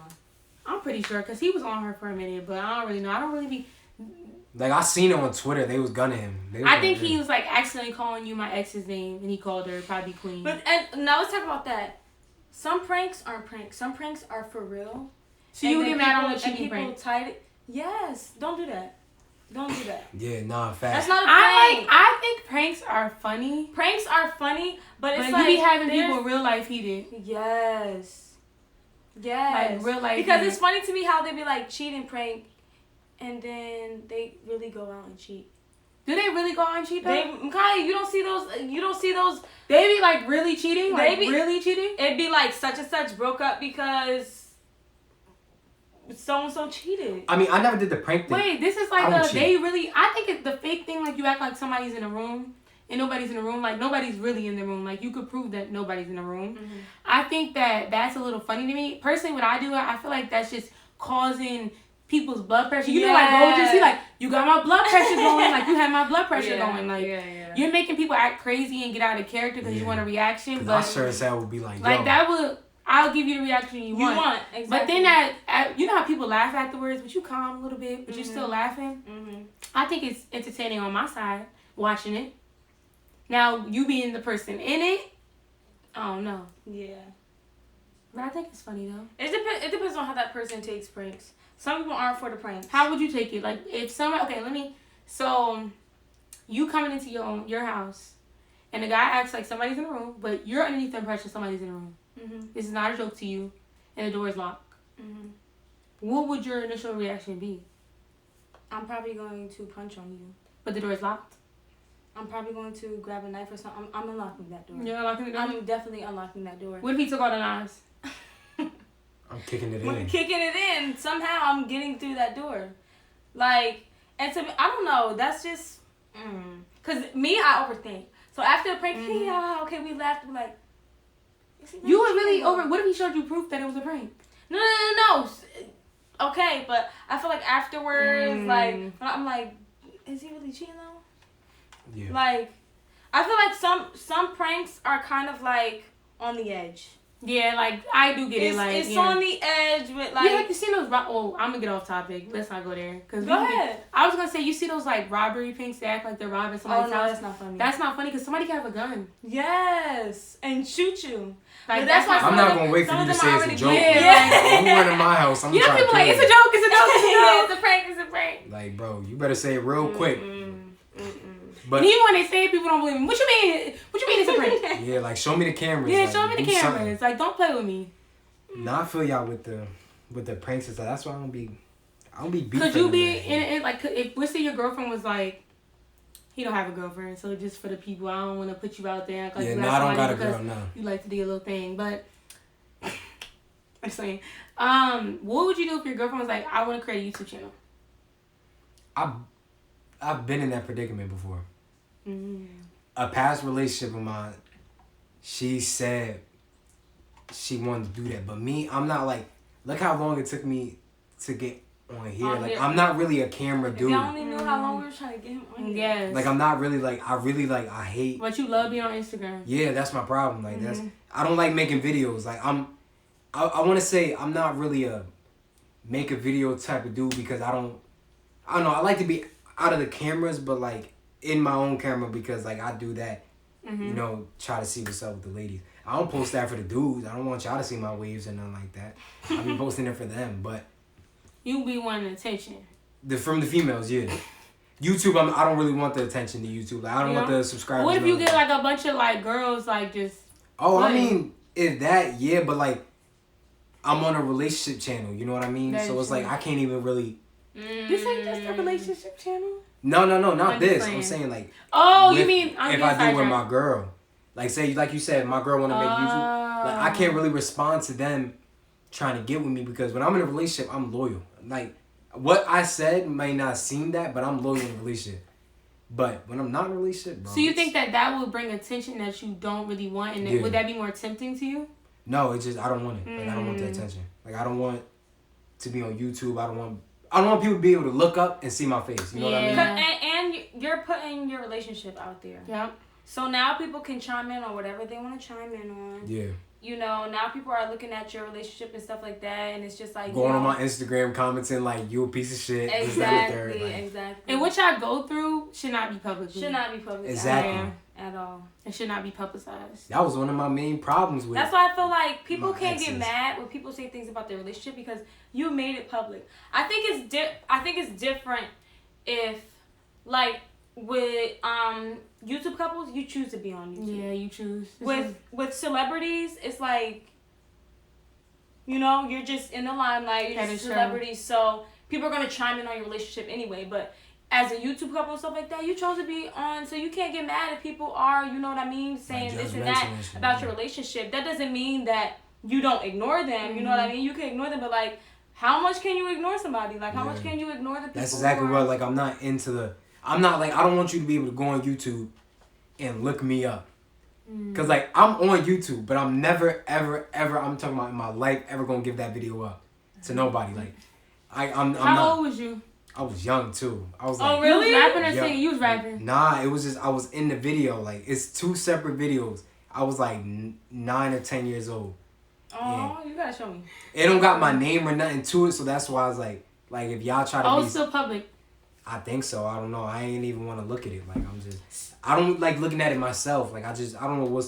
I'm pretty sure because he was on her for a minute, but I don't really know. I don't really be. Like I seen it on Twitter. They was gunning him. They was I think gunning he him. was like accidentally calling you my ex's name, and he called her probably Queen. But and now let's talk about that. Some pranks aren't pranks. Some pranks are for real. So you would And get then mad on the people- cheating and prank. people tied it. Yes, don't do that. Don't do that. Yeah, nah, That's fast. not a prank. I think pranks are funny, Pranks are funny, but it's but like you be having there's- people real life heated. Yes. Yes. Like, real life Because heated. it's funny to me how they be like cheat and prank, and then they really go out and cheat. Do they really go on cheat though? They, Kai, you don't see those. You don't see those. They be like really cheating? They Like be- really cheating? It'd be like such and such broke up because so and so cheated. I mean, I never did the prank thing. Wait, this is I like don't a cheat. they really I think it's the fake thing like you act like somebody's in a room and nobody's in the room. Like nobody's really in the room. Like you could prove that nobody's in the room. Mm-hmm. I think that's a little funny to me. Personally, what I do, I feel like that's just causing people's blood pressure. You know, like go just see like you got my blood pressure going, like you had my blood pressure going. Like you're making people act crazy and get out of character because you Yeah. want a reaction. 'Cause But I sure as hell would be like, like yo, that would I'll give you the reaction you want. Exactly. But then you know how people laugh afterwards, but you calm a little bit, but you're still laughing. Mm-hmm. I think it's entertaining on my side watching it. Now you being the person in it, I don't know. Yeah. But I think it's funny though. It depends on how that person takes pranks. Some people aren't for the pranks. How would you take it? Like if somebody, okay, so you coming into your house, and the guy acts like somebody's in the room, but you're underneath the impression somebody's in the room. Mm-hmm. This is not a joke to you, and the door is locked. Mm-hmm. What would your initial reaction be? I'm probably going to punch on you. But the door is locked. I'm probably going to grab a knife or something. I'm unlocking that door. You're locking the door. I'm definitely unlocking that door. What if he took all the knives? I'm kicking it When in. kicking it in, somehow I'm getting through that door. Like, and to me, I don't know. That's just, cause me, I overthink. So after the prank, yeah, okay, we laughed. We're like, is he You were really cheating? over. What if he showed you proof that it was a prank? No. Okay, but I feel like afterwards, like I'm like, is he really cheating though? Yeah. Like, I feel like some pranks are kind of like on the edge. Yeah, like I do get it. Like It's yeah. on the edge with like. Yeah, like you see those. Oh, I'm gonna get off topic. Let's not go there. Cause Go ahead. I was gonna say you see those like robbery pranks that act like they're robbing Oh somebody's no, house. that's not funny. That's not funny because somebody can have a gun. Yes, and shoot you. Like But that's why I'm not gonna wait for some you of to them say already it's a joke. get- Yeah. I'm running my house. I'm You know, trying to people kill like it's a you. joke. It's a joke. It's a joke. It's a prank. It's a prank. Like, bro, you better say it real quick. But And even when they say it, people don't believe me. What you mean? What you mean it's a prank? yeah, like show me the cameras. Yeah, like, show me the do cameras. something. Like, don't play with me. Nah, I feel y'all with the pranks and stuff. That's why I don't be beefing. Could you be with that. in it? Like, if let's say your girlfriend was like, he don't have a girlfriend, so just for the people, I don't want to put you out there. Act like Yeah, you no, I don't got a somebody girl. No. because you like to do a little thing, but I'm saying, what would you do if your girlfriend was like, I want to create a YouTube channel? I've been in that predicament before. Mm. A past relationship of mine, she said she wanted to do that, but me, I'm not like. Look how long it took me to get on here. On Like here. I'm not really a camera If dude. y'all only knew how long we were trying to get him on here. Yes. Like I'm not really like. I really like. I hate. But you love being on Instagram. Yeah, that's my problem. Like that's. I don't like making videos. Like I want to say I'm not really a make a video type of dude because I don't know. I like to be out of the cameras, but like in my own camera because like I do that. You know, try to see what's up with the ladies. I don't post that for the dudes. I don't want y'all to see my waves or nothing like that. I be posting it for them, but You be wanting attention. from the females, yeah. YouTube, I don't really want the attention to YouTube. Like, I don't want the subscribers. What if you and all get that. like a bunch of like girls like just? Oh, I Like- mean, if that, yeah, but like, I'm on a relationship channel, you know what I mean? That So is it's like, true. I can't even really. This ain't just a relationship channel. No, not I'm just this. saying. I'm saying like. Oh, you with- mean I'm if getting I do with sidetracked. my girl, like say, like you said, my girl want to make YouTube. Like I can't really respond to them trying to get with me because when I'm in a relationship, I'm loyal. Like what I said may not seem that, but I'm loyal in a relationship. But when I'm not in a relationship, bro. So you think that would bring attention that you don't really want, and Yeah. would that be more tempting to you? No, it's just I don't want it. Like I don't want the attention. Like I don't want to be on YouTube. I don't want people to be able to look up and see my face. You know what I mean? Yeah. And you're putting your relationship out there. Yep. So now people can chime in on whatever they want to chime in on. Yeah. You know, now people are looking at your relationship and stuff like that, and it's just like Going you on know, my Instagram commenting like you a piece of shit. this, that, and the third, exactly, like, exactly. And what y'all go through should not be public. should not be public Exactly. at all. It should not be publicized. That was one of my main problems with. That's why I feel like people My can't get exes. mad when people say things about their relationship because you made it public. I think it's different if like with YouTube couples you choose to be on YouTube. Yeah, you choose. This With celebrities, it's like, you know, you're just in the limelight, you're That just is a celebrity, so people are gonna chime in on your relationship anyway. But as a YouTube couple and stuff like that, you chose to be on, so you can't get mad if people are, you know what I mean, saying this and that judgmental and shit, about yeah. your relationship. That doesn't mean that you don't ignore them. You know what I mean? You can ignore them, but like, how much can you ignore somebody? Like, how much Yeah. can you ignore the people? That's exactly who are- what, like, I'm not into the... I'm not, like, I don't want you to be able to go on YouTube and look me up. Because, like, I'm on YouTube, but I'm never, ever, ever, I'm talking about in my life, ever going to give that video up to nobody. Like, I'm How not... old was you? I was young, too. I was, Oh, like... really? You was rapping or Yeah. singing? You was rapping. Nah, it was just, I was in the video. Like, it's two separate videos. I was, like, 9 or 10 years old. Oh, you gotta show me. It don't got my name or nothing to it, so that's why I was like, if y'all try to Oh, be... it's still public. I think so. I don't know. I ain't even want to look at it. Like, I don't like looking at it myself. Like, I don't know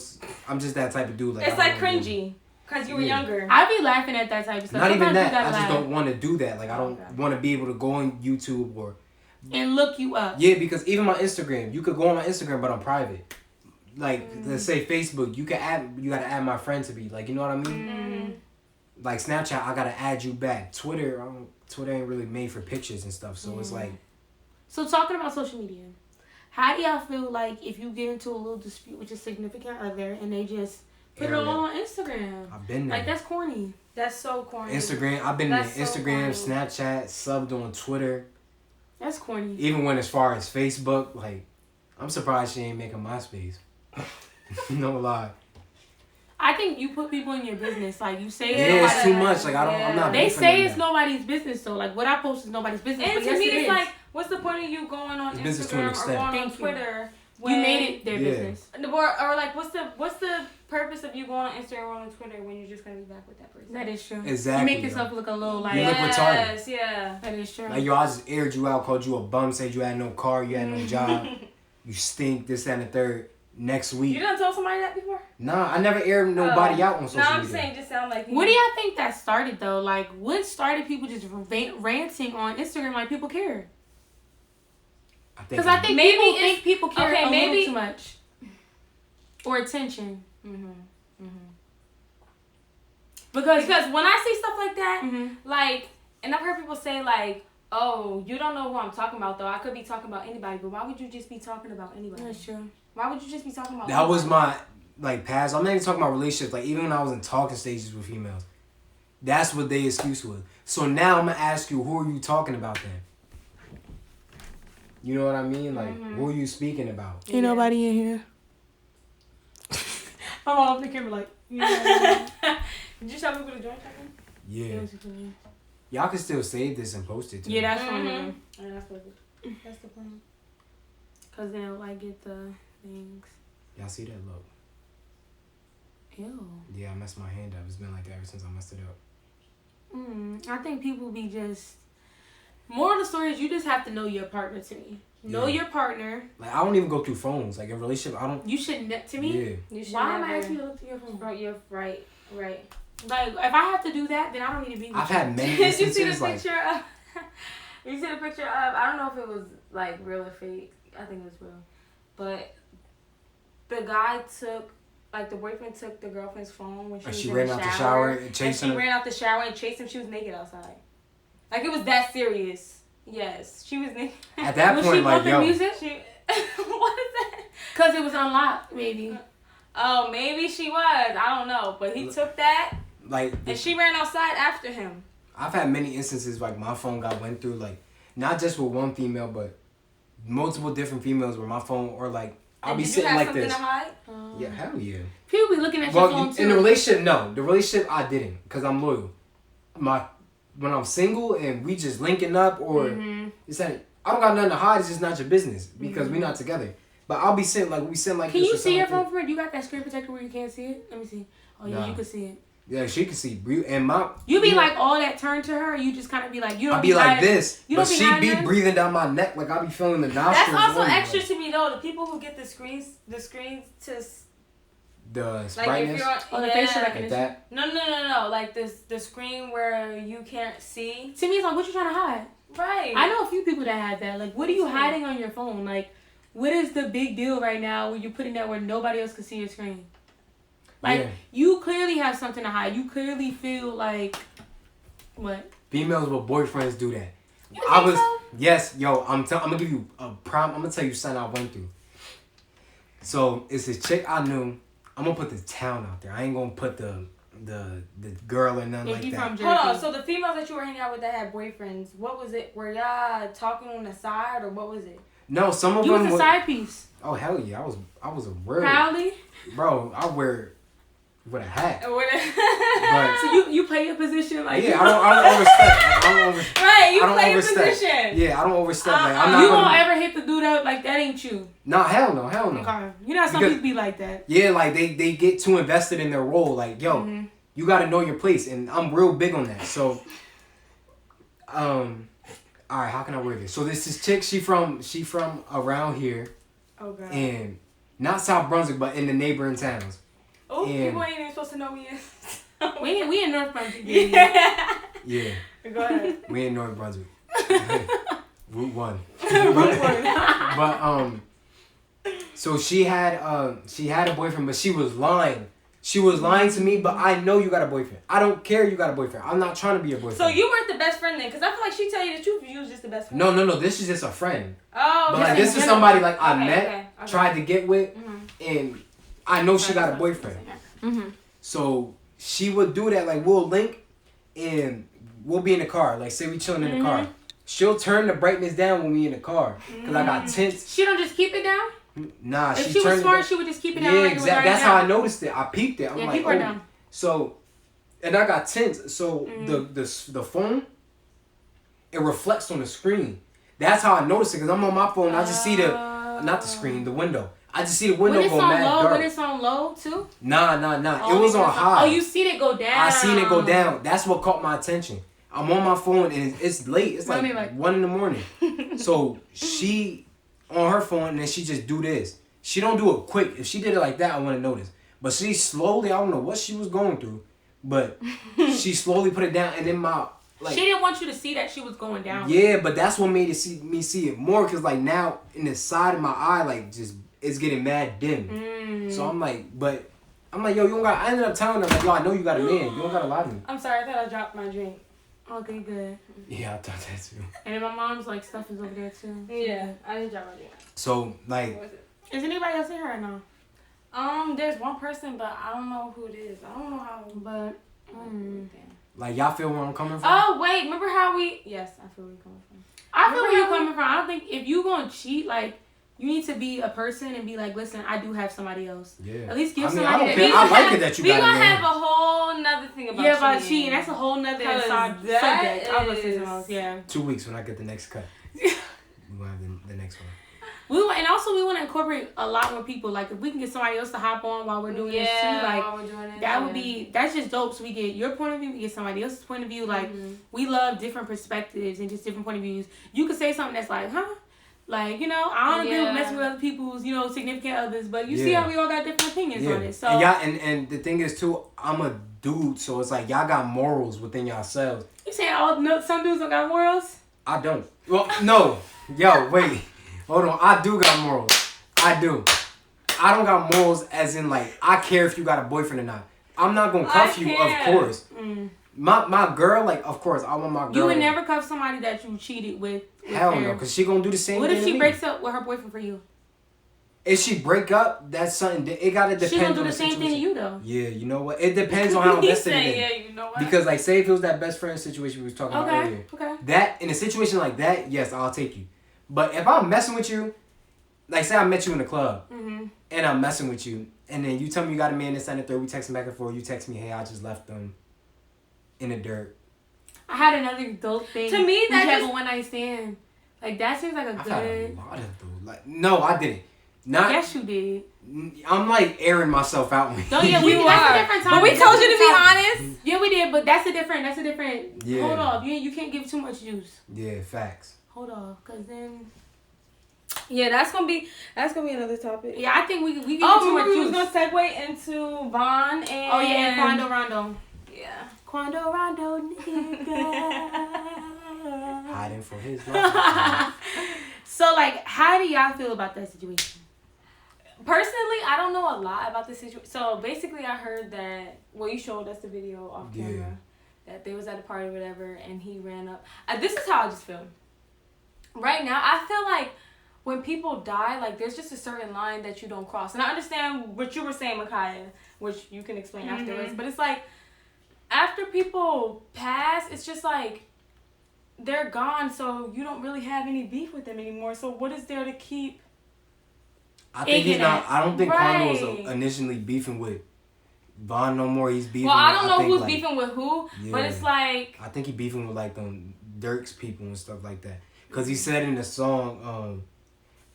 I'm just that type of dude. Like, It's I like don't know. cringy. Because you were younger. I be laughing at that type of stuff. Not even Sometimes that. you I gotta just laugh don't want to do that. Like I don't want to be able to go on YouTube or. and look you up. Yeah, because even my Instagram, you could go on my Instagram, but I'm private. Like let's say Facebook, you gotta add my friend to be like, you know what I mean? Like Snapchat, I gotta add you back. Twitter ain't really made for pictures and stuff, so it's like. So talking about social media, how do y'all feel like if you get into a little dispute with your significant other and they just put it all on Instagram? I've been there. Like that's corny. That's so corny. Instagram, I've been in That's so Instagram, corny. Snapchat, subbed on Twitter. That's corny. Even when as far as Facebook, like, I'm surprised she ain't making MySpace. No lie. I think you put people in your business. Like you say, Yeah, it's too much. Like I'm not. They beefing say with it's that. nobody's business though. Like what I post is nobody's business. And but to yes, me, it it's is. like, what's the point of you going on It's business to an Instagram or extent. going on Thank you. Twitter? You made it their business. Or like, what's the purpose of you going on Instagram or on Twitter when you're just gonna be back with that person? That is true. Exactly. You make yourself look a little like. You look retarded. Yes, yeah. That is true. Like yo, I just aired you out, called you a bum, said you had no car, you had no job, you stink, this, that, and the third. Next week. You done told somebody that before? Nah, I never aired nobody out on social media. No, I'm saying just sound like you. What do y'all think that started though? Like, what started people just ranting on Instagram? Like, people care. Because I think maybe people think people care a maybe little too much, or attention. Because when I see stuff like that, Mm-hmm. like, and I've heard people say like, "Oh, you don't know who I'm talking about, though. I could be talking about anybody, but why would you just be talking about anybody?" That's true. Why would you just be talking about? That was my like past. I'm not even talking about relationships. Like even when I was in talking stages with females, that's what they excuse was. So now I'm gonna ask you, who are you talking about then? You know what I mean? Like who are you speaking about? Ain't nobody in here. I'm off the camera like. Yeah. Did you tell people to join something? Yeah. Y'all can still save this and post it too. Yeah, that's fine. Yeah, that's the plan. Cause they'll like get the things. Y'all see that look? Ew. Yeah, I messed my hand up. It's been like that ever since I messed it up. I think people be just. More of the story is you just have to know your partner to me. Know your partner. Like I don't even go through phones. Like in a relationship, I don't. You shouldn't. To me. Yeah. You should Why am I never- asking you to look through your phone? Bro, you're right. Like if I have to do that, then I don't need to be with I've you. had many Did you see the instances like. picture of? You see the picture of? I don't know if it was like real or fake. I think it was real, but the guy took. Like, the boyfriend took the girlfriend's phone when she was in ran the out shower. the shower and And chased she him. ran out the shower and chased him. She was naked outside. Like, it was that serious. Yes. She was naked. At that Was point, she like bumping yo, music? What is that? Cause it was unlocked, maybe. Oh, maybe she was. I don't know. But he took that, like and she ran outside after him. I've had many instances like my phone went through like not just with one female but multiple different females where my phone or like I'll be sitting like this. Did you have something to hide? Yeah, hell yeah. People be looking at your Well, phone too. in the relationship, no. The relationship, I didn't because I'm loyal. When I'm single and we just linking up or it's that I don't got nothing to hide. It's just not your business because we're not together. But I'll be sitting like Can this you or see your something like phone from it? You got that screen protector where you can't see it? Let me see. Oh yeah, Nah. you can see it. Yeah, she can see. And my You be know, like all that turned to her. Or you just kind of be like you don't. I be like hiding- this, You but don't be she hiding be nothing? breathing down my neck like I be feeling the nostrils. That's also on me, extra like, to me though. The people who get the screens to the like brightness if you're on, Oh, the facial like recognition. that. No. Like the screen where you can't see. To me, it's like what you trying to hide. Right. I know a few people that have that. Like, what are you hiding on your phone? Like, what is the big deal right now where you're putting that where nobody else can see your screen? Like, Yeah. you clearly have something to hide. You clearly feel like what? Females with boyfriends do that. You think so? Yes, yo. I'm gonna give you a prime. I'm gonna tell you something I went through. So it's this chick I knew. I'm gonna put the town out there. I ain't gonna put the girl or nothing If like you that. from Jersey. Hold on. So the females that you were hanging out with that had boyfriends, what was it? Were y'all talking on the side or what was it? No, some of You them was a were- side piece. Oh hell yeah, I was a real Proudly. bro. I wear with a hat. Or what? But So you play your position like yeah, I don't overstep. Like, I don't overstep. Right, you I don't play your overstep. position. Yeah, I don't overstep. Like I'm not You gonna. won't ever hit the dude up like that ain't you. Nah, hell no. Okay. You know how some Because- people be like that. Yeah, like they get too invested in their role. Like, yo, you got to know your place, and I'm real big on that. So, all right, how can I word this? So this chick, she from around here, Oh god. and not South Brunswick, but in the neighboring towns. Oh, and- people ain't even supposed to know me. We in North Brunswick. Baby. Yeah. Go ahead. We in North Brunswick. Route 1. But so she had a boyfriend, but she was lying. She was lying to me, but I know you got a boyfriend. I don't care you got a boyfriend. I'm not trying to be your boyfriend. So you weren't the best friend then? Because I feel like she tell you the truth, you was just the best friend. No. This is just a friend. Oh, but like this is somebody like I met, okay. tried to get with, and I know she got a boyfriend. So she would do that. Like we'll link, and we'll be in the car. Like say we chilling in the car. She'll turn the brightness down when we in the car, cause I got tints. She don't just keep it down. Nah, if she was smart, she would just keep it down. Yeah, like exactly. That's how I noticed it. I peeped it. I'm like, keep her down. So, and I got tints. So the phone, it reflects on the screen. That's how I noticed it. Cause I'm on my phone. I just see not the screen, the window. I just see the window go mad dark. When it's on low too. Nah. It was on high. Oh, you seen it go down. I seen it go down. That's what caught my attention. I'm on my phone and it's late. It's like 1 in the morning. So she on her phone and then she just do this. She don't do it quick. If she did it like that, I wouldn't notice. But she slowly, I don't know what she was going through, but she slowly put it down and then she didn't want you to see that she was going down. Yeah, but that's what made me see it more because like now in the side of my eye, like just it's getting mad dim. So I'm like, yo, you don't got. I ended up telling her like, yo, I know you got a man. You don't gotta lie to me. I'm sorry, I thought I dropped my drink. Okay, good. Yeah, I thought that too. And then my mom's like stuff is over there too. Yeah, I didn't drop my drink. So like, is anybody else in here or no? There's one person, but I don't know who it is. I don't know how, but. Like y'all feel where I'm coming from? Oh wait, remember how we? Yes, I feel where you're coming from. I feel where you're coming from. I don't think if you gonna cheat, like you need to be a person and be like, listen, I do have somebody else. Yeah. At least give I mean, somebody. I don't care. I like it that you got We a gonna man. have a whole nother thing about about cheating. That's a whole nother subject. I was listening to yeah. 2 weeks when I get the next cut. We're gonna have the next one. We want to incorporate a lot more people. Like if we can get somebody else to hop on while we're doing this too, like while we're doing it, that would be that's just dope. So we get your point of view, we get somebody else's point of view. Like we love different perspectives and just different point of views. You could say something that's like, huh? Like, I don't agree with messing with other people's, significant others, but you see how we all got different opinions on it. So and the thing is too, I'm a dude, so it's like y'all got morals within yourselves. You saying some dudes don't got morals? I don't. Well, no. Yo, wait. Hold on. I do got morals. I do. I don't got morals as in like I care if you got a boyfriend or not. I'm not gonna cuff you, of course. My girl, like, of course, I want my girl. You would never cuff somebody that you cheated with Hell no, because she gonna do the same thing. What if she breaks up with her boyfriend for you? If she break up, that's something. It gotta depend. She gonna do on the same situation. thing to you though. Yeah, you know what? It depends on how invested it is. Yeah, you know what? Because like, say if it was that best friend situation we was talking about earlier. Okay. That in a situation like that, yes, I'll take you. But if I'm messing with you, like say I met you in the club, and I'm messing with you, and then you tell me you got a man, this and the third, we texting back and forth. You text me, hey, I just left them in the dirt. I had another dope thing. To me, that just a one night stand. Like that seems like a I've good. had a lot of those. Like no, I didn't. Not. Yes, you did. I'm like airing myself out. No, yeah, that's a different time. But we told you to be honest. Yeah, we did, but that's a different. Yeah. Hold off, you can't give too much juice. Yeah, facts. Hold off, cause then. Yeah, that's gonna be another topic. Yeah, I think we give too much juice. We was gonna segue into Von and. Oh yeah, and Quando Rondo. Yeah. Quando Rondo, nigga. Hiding for his life. So, like, how do y'all feel about that situation? Personally, I don't know a lot about the situation. So, basically, I heard that, you showed us the video off camera, that they was at a party or whatever, and he ran up. This is how I just feel. Right now, I feel like when people die, like, there's just a certain line that you don't cross. And I understand what you were saying, Mekhia, which you can explain afterwards. But it's like, after people pass, it's just like, they're gone, so you don't really have any beef with them anymore. So what is there to keep? I think he's not. I don't think Quando was initially beefing with Von no more. He's beefing. Well, I don't know who's like, beefing with who, but it's like I think he beefing with like them Dirk's people and stuff like that. Cause he said in the song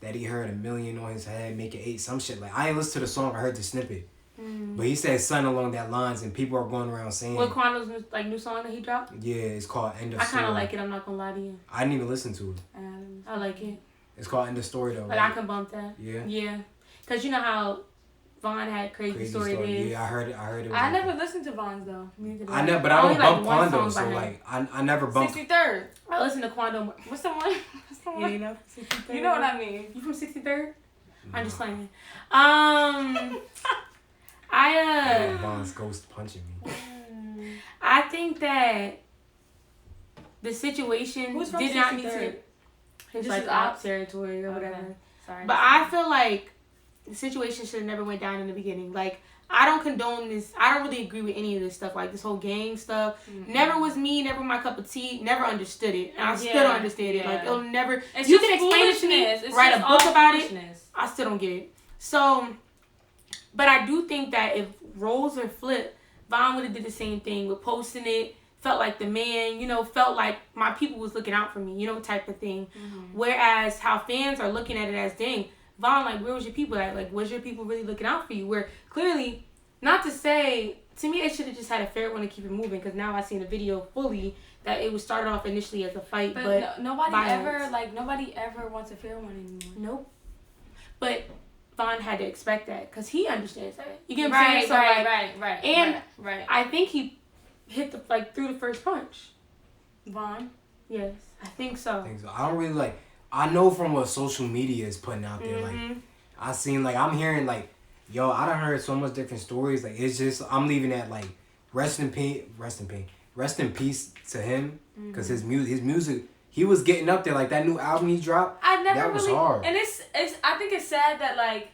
that he heard 1 million on his head, make it 8, some shit. Like I ain't listened to the song. I heard the snippet. But he said something along that lines, and people are going around saying. What Quando's new song that he dropped? Yeah, it's called End of Story. I kind of like it. I'm not gonna lie to you. I didn't even listen to it. I like it. It's called End of Story though. But right? I can bump that. Yeah. Yeah, cause you know how Vaughn had crazy story. This. Yeah, I heard it. I I never listened to Vaughn's though. I know, but I don't like bump Quando, so like I never bump. 63rd. I listen to Quando. What's the one? What's the one? You know, 63rd. You know what I mean. You from 63rd? I'm just playing. Vaughn's ghost punching me. I think that the situation Who's from did not need 63rd? to. It's This like is op ops? territory or whatever. Okay. Sorry. But I feel like the situation should have never went down in the beginning. Like, I don't condone this. I don't really agree with any of this stuff. Like, this whole gang stuff. Mm-hmm. Never was me, never my cup of tea. Never understood it. And I still Yeah, don't understand it. yeah. Like, it'll never... It's you just can explain it to me, foolishness. It's write a just book all about it. foolishness. I still don't get it. So, but I do think that if roles are flipped, Vaughn would have did the same thing with posting it. Felt like the man, you know, felt like my people was looking out for me, you know, type of thing. Mm-hmm. Whereas how fans are looking at it as, dang, Vaughn, like, where was your people at? Like, was your people really looking out for you? Where clearly, not to say, to me, they should have just had a fair one to keep it moving, because now I've seen the video fully that it was started off initially as a fight, but nobody violence. nobody ever wants a fair one anymore. Nope. But Vaughn had to expect that, because he understands that. You get what I'm saying? So, Right. And right. I think he hit through the first punch. Vaughn. Yes, I think so. I don't really I know from what social media is putting out there. Mm-hmm. Like, I seen, like, I'm hearing, like, yo, I done heard so much different stories. Like, it's just, I'm leaving that, like, rest in peace to him. Because his music, he was getting up there. Like, that new album he dropped, that was hard. And it's I think it's sad that, like,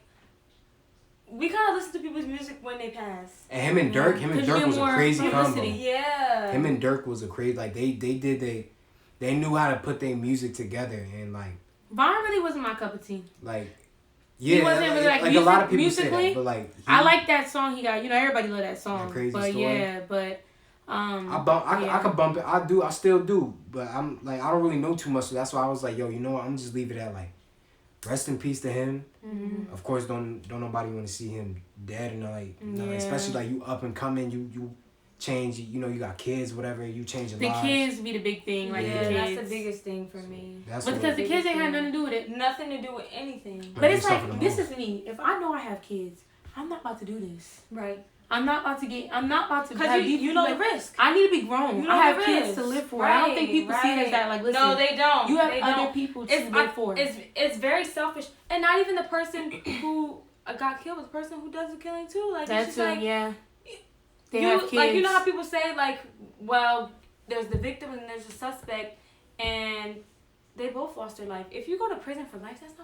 we kind of listen to people's music when they pass. And him and Dirk was a crazy combo. Yeah. Him and Dirk was a crazy, like, they knew how to put their music together. And, like, Vaughn really wasn't my cup of tea. like, yeah, He wasn't really, like, a lot of people musically, say that, but, like, I like that song he got. You know, everybody love that song. That Crazy but Story. yeah, but I could bump it. I still do. But I'm like, I don't really know too much, so that's why I was like, yo, you know what? I'm just leave it at, like, rest in peace to him. Mm-hmm. Of course, don't nobody want to see him dead, and like, Yeah. especially like you up and coming, you change. You know, you got kids, whatever. You change your The lives. kids be the big thing. Like, Yeah, the kids. That's the biggest thing for me. That's But what because the kids ain't had nothing to do with it. Nothing to do with anything. But it's you suffer like, the this most. is me. If I know I have kids, I'm not about to do this. Right. I'm not about to Because have you know like, the risk. I need to be grown. You know I have the kids risk. to live for. I don't think people see it as that. Like, listen, No, they don't. you have They other don't. people to live for. It's very selfish, and not even the person who got killed, but the person who does the killing too. Like, That's it's just like, yeah. They you, have kids. like, you know how people say, like, well, there's the victim and there's the suspect, and they both lost their life. If you go to prison for life, that's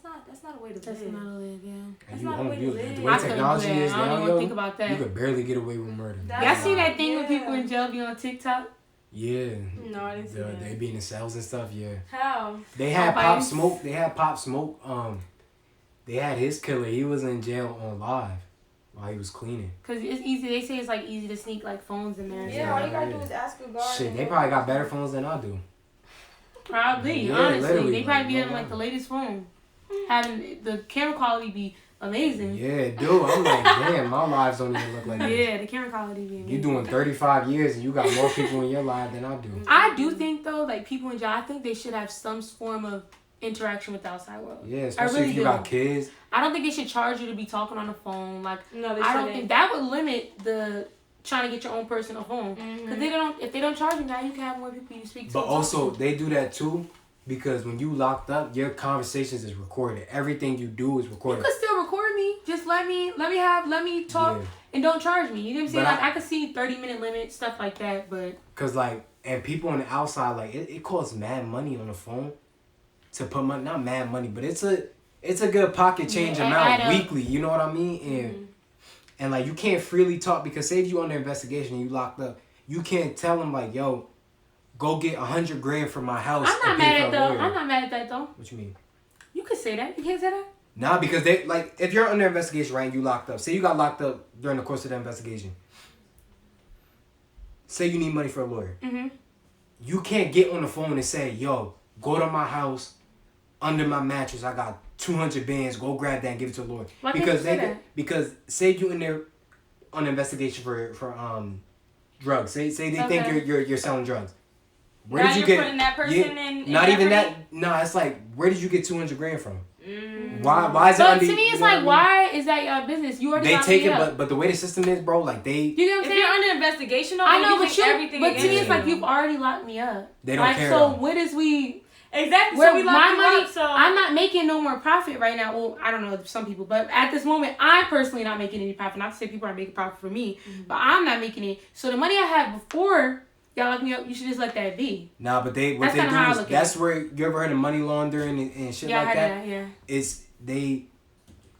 not a way to That's live. not a live, yeah. And That's you not the way to the live. way I couldn't technology do that. is I don't now, even yo, think about that. you could barely get away with murder. That's Y'all seen not- that thing when yeah. people in jail be on TikTok? Yeah. No, I didn't see that. They be in the cells and stuff. Yeah. How? They had On Pop Vice? Smoke. They had his killer. He was in jail on live while he was cleaning. Cause it's easy. They say it's like easy to sneak like phones in there. And Yeah, stuff. all you gotta do is ask a guard. Shit, they probably got better phones than I do. Probably, Yeah, honestly, literally, they probably like, be no having like lie. the latest phone, having the camera quality be amazing. Yeah, dude. I'm like, damn, my lives don't even look like this. Yeah, the camera quality be amazing. You doing 35 years and you got more people in your life than I do. I do think though, like people in jail, I think they should have some form of interaction with the outside world. Yeah, especially really if you do. got kids. I don't think they should charge you to be talking on the phone. Like, No, they I don't shouldn't. think that would limit the trying to get your own personal phone. Because if they don't charge you now, you can have more people you speak to. But and talk also, to. they do that too because when you locked up, your conversations is recorded. Everything you do is You recorded. could still record me. Just let me talk Yeah. and don't charge me. You know what I'm saying? But Like I could see 30-minute limit, stuff like that, but Cause like, and people on the outside, like it costs mad money on the phone to put money. Not mad money, but it's a good pocket change Yeah, add amount up. weekly. You know what I mean? And and like you can't freely talk because say if you under investigation and you locked up, you can't tell them like, yo, go get $100 grand for my house. I'm not and pay mad for at a that. lawyer. I'm not mad at that though. What you mean? You could say that. You can't say that. Nah, because they like if you're under investigation, right? And you locked up. Say you got locked up during the course of the investigation. Say you need money for a lawyer. Mm-hmm. You can't get on the phone and say, "Yo, go to my house, under my mattress. I got 200 bands. Go grab that and give it to the lawyer." Why can't because you say they that? because say you in there on investigation for drugs. Say they think Okay. you're selling drugs. Now you're putting that person in Not even jeopardy? that. Nah, it's like where did you get 200 grand from? Why is it But under? to me, it's you know what I like, mean? why is that your business? You already They locked take me it, up. but the way the system is, bro, like they You get what I'm If saying? you're under investigation, though, I know, then but you think everything but to me, against it's like you. you've already locked me up. they don't Like, care. so though. what is we? Exactly. Where So we my locked you money, up, so I'm not making no more profit right now. Well, I don't know some people, but at this moment, I'm personally not making any profit. Not to say people aren't making profit for me, but I'm not making it. So the money I had before y'all locked me up, you should just let that be. Nah, but what That's they kinda how I do is look at that's it. where you ever heard of money laundering and shit Yeah, I like heard that. that. Yeah, It's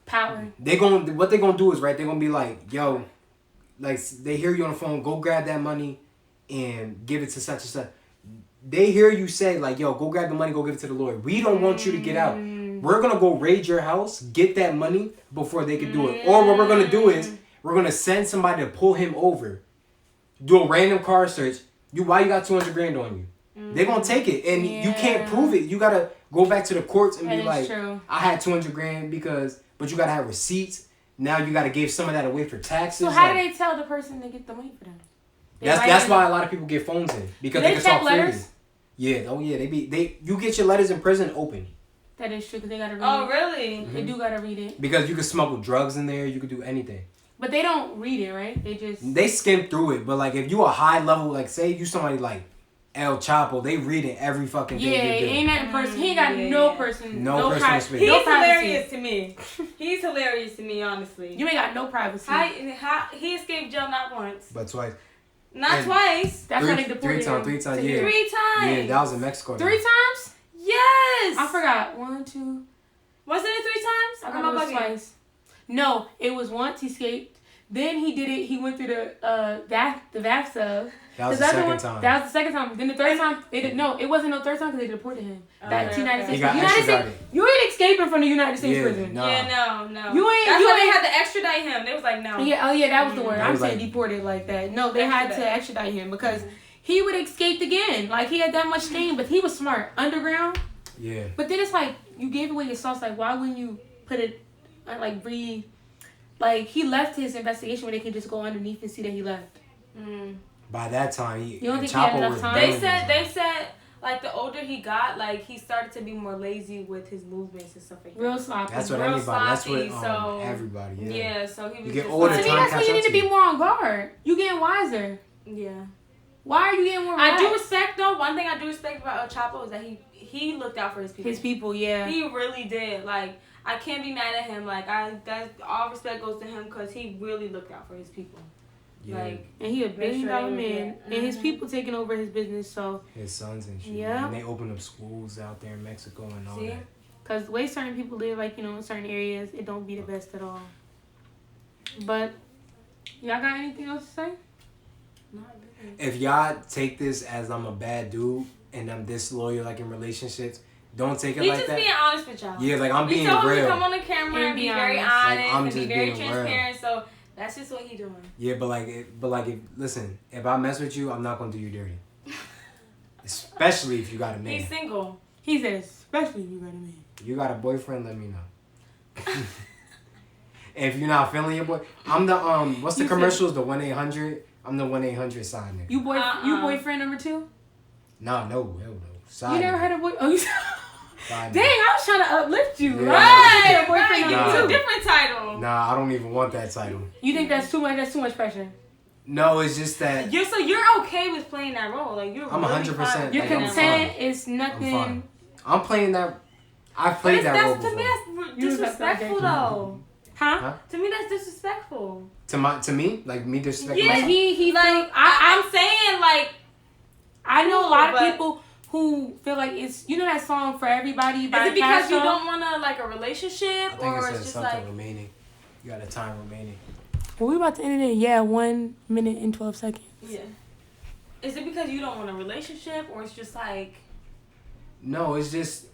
power. what they gonna do is right. They're gonna be like, yo, like they hear you on the phone, go grab that money and give it to such and such. They hear you say like, yo, go grab the money, go give it to the lawyer. We don't want you to get out. We're gonna go raid your house, get that money before they can do it. Or what we're gonna do is we're gonna send somebody to pull him over, do a random car search. Why you got 200 grand on you? They're gonna take it, and you can't prove it. You gotta go back to the courts and That be is like, true. I had 200 grand but you gotta have receipts. Now you gotta give some of that away for taxes. So how like, do they tell the person to get the money for them? That's why a lot of people get phones in because Do they they can check talk freely. letters? Yeah, you get your letters in prison open That is true because they gotta read Oh, it. really? They do gotta read it, because you can smuggle drugs in there. You can do anything. but they don't read it, right? They just They skim through it, but like if you a high level, like say you somebody like El Chapo, they reading every fucking thing yeah, you do. ain't that person. He ain't got no person, No personal pri- space. He's no privacy. hilarious to me. He's hilarious to me, honestly. You ain't got no privacy. He escaped jail not once, But twice. not And- twice, That's Three- how they deported him. three times, to yeah. here. 3 times. Yeah, that was in Mexico. 3 times? Yes. I forgot. 1, 2. Wasn't it 3 times? I Or thought am it I was bugging? twice. No, it was once he escaped. Then he did it. He went through the VAFSA. That was The the other second one, time. That was the second time. Then the third time, they did no. It wasn't no third time because they deported him. Back to United okay. States. He got United States. extradited. You ain't escaping from the United States Yeah, prison. no. Yeah, no. You ain't- That's you why they ain't- had to extradite him. They was like, no. Yeah, that was the word. That I'm was saying like- deported like that. No, they had to extradite him because he would have escaped again. Like he had that much stain, but he was smart. Underground. Yeah. But then it's like you gave away your sauce. Like why wouldn't you put it like breathe? Like he left his investigation where they could just go underneath and see that he left. By that time, You don't think he had Chapo enough was time? done. They said like the older he got, like he started to be more lazy with his movements and stuff like that. Real sloppy. That's what real anybody. That's sloppy, what so- everybody. Yeah. Yeah, so he was You get just older, To like, me, time that's why catch you up need to to be you. more on guard. You getting wiser. yeah. Why are you getting more? I do relaxed? respect though. One thing I do respect about El Chapo is that he looked out for his people. His people, yeah. He really did. Like I can't be mad at him. Like that all respect goes to him because he really looked out for his people. Yeah. Like And he a Make billion sure dollar they was man, there. and his people taking over his business. So, His sons and shit. Yeah. And they opened up schools out there in Mexico and all See? that. cause the way certain people live, like in certain areas, it don't be the best at all. But y'all got anything else to say? not really. If y'all take this as I'm a bad dude and I'm disloyal, like in relationships, don't take it He's like just that. being honest with y'all. Yeah, like I'm We being told him to real. come on the camera and be very honest. honest Like, I'm and be just very being real. transparent. So that's just what he doing. Yeah, but if listen, if I mess with you, I'm not gonna do you dirty. Especially if you got a man. He's single. He said, especially if you got a man. You got a boyfriend, let me know. If you're not feeling your boy, I'm the what's the You said- commercials? The 1-800. I'm the 1-800 side nigga. You you boyfriend number 2? No, hell no. Side You never nigga. had a boy? Oh, you. Side Dang, nigga. I was trying to uplift you. Yeah. Right, boyfriend Right, number Nah. it's a 2. different title. Nah, I don't even want that title. You think that's too much? That's too much pressure. No, it's just that You're okay with playing that role. Like you're I'm really 100%. fine with You're Like, I'm playing that content. role. It's I'm nothing. fine. I'm playing that. I But played it's, that role that's, to me, before. that's You was disrespectful like, though. Huh? To me, that's disrespectful. To me, like me disrespecting Yeah. Like myself. he Like feel, I'm saying, like I know a lot of but- people who feel like it's that song For Everybody by is it because Cash you Doll? don't want to like a relationship, I think or it it's says just something like remaining. You got a time remaining. Well, we about to end it. Yeah, 1 minute and 12 seconds. yeah? Is it because you don't want a relationship, or it's just like No, it's just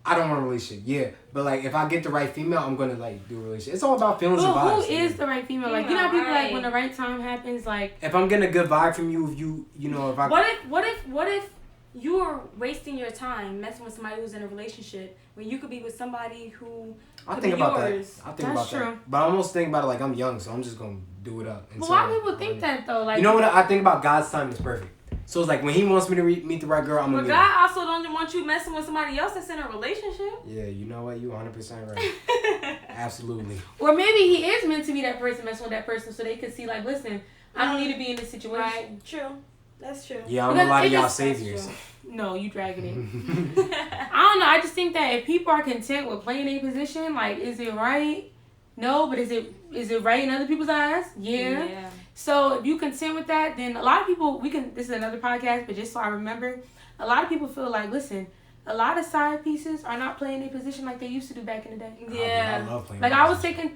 I don't want a relationship. Yeah, but like if I get the right female, I'm gonna like do a relationship. It's all about feelings and Well, vibes. who is the right female? Like you know, how Female, people like right. when the right time happens. Like If I'm getting a good vibe from you, if if I what if you're wasting your time messing with somebody who's in a relationship when you could be with somebody who I could think be about yours. that. I think That's about true. that. But I almost think about it like I'm young, so I'm just gonna do it up. but why do people think that though? Like You know what I think about? God's time is perfect. So it's like when he wants me to meet the right girl, I'm gonna But meet her. God also don't want you messing with somebody else that's in a relationship. Yeah, you know what? You 100% right. Absolutely. Or maybe he is meant to be that person, messing with that person, so they could see, like, listen, I don't need to be in this situation. Right. True. That's true. Yeah, I'm Because a lot of it y'all just- saviors. No, you dragging it. I don't know. I just think that if people are content with playing a position, like, is it right? No, but is it right in other people's eyes? Yeah. So if you content with that, then a lot of people, this is another podcast, but just so I remember, a lot of people feel like, listen, a lot of side pieces are not playing a position like they used to do back in the day. Yeah. I love playing. Like I was talking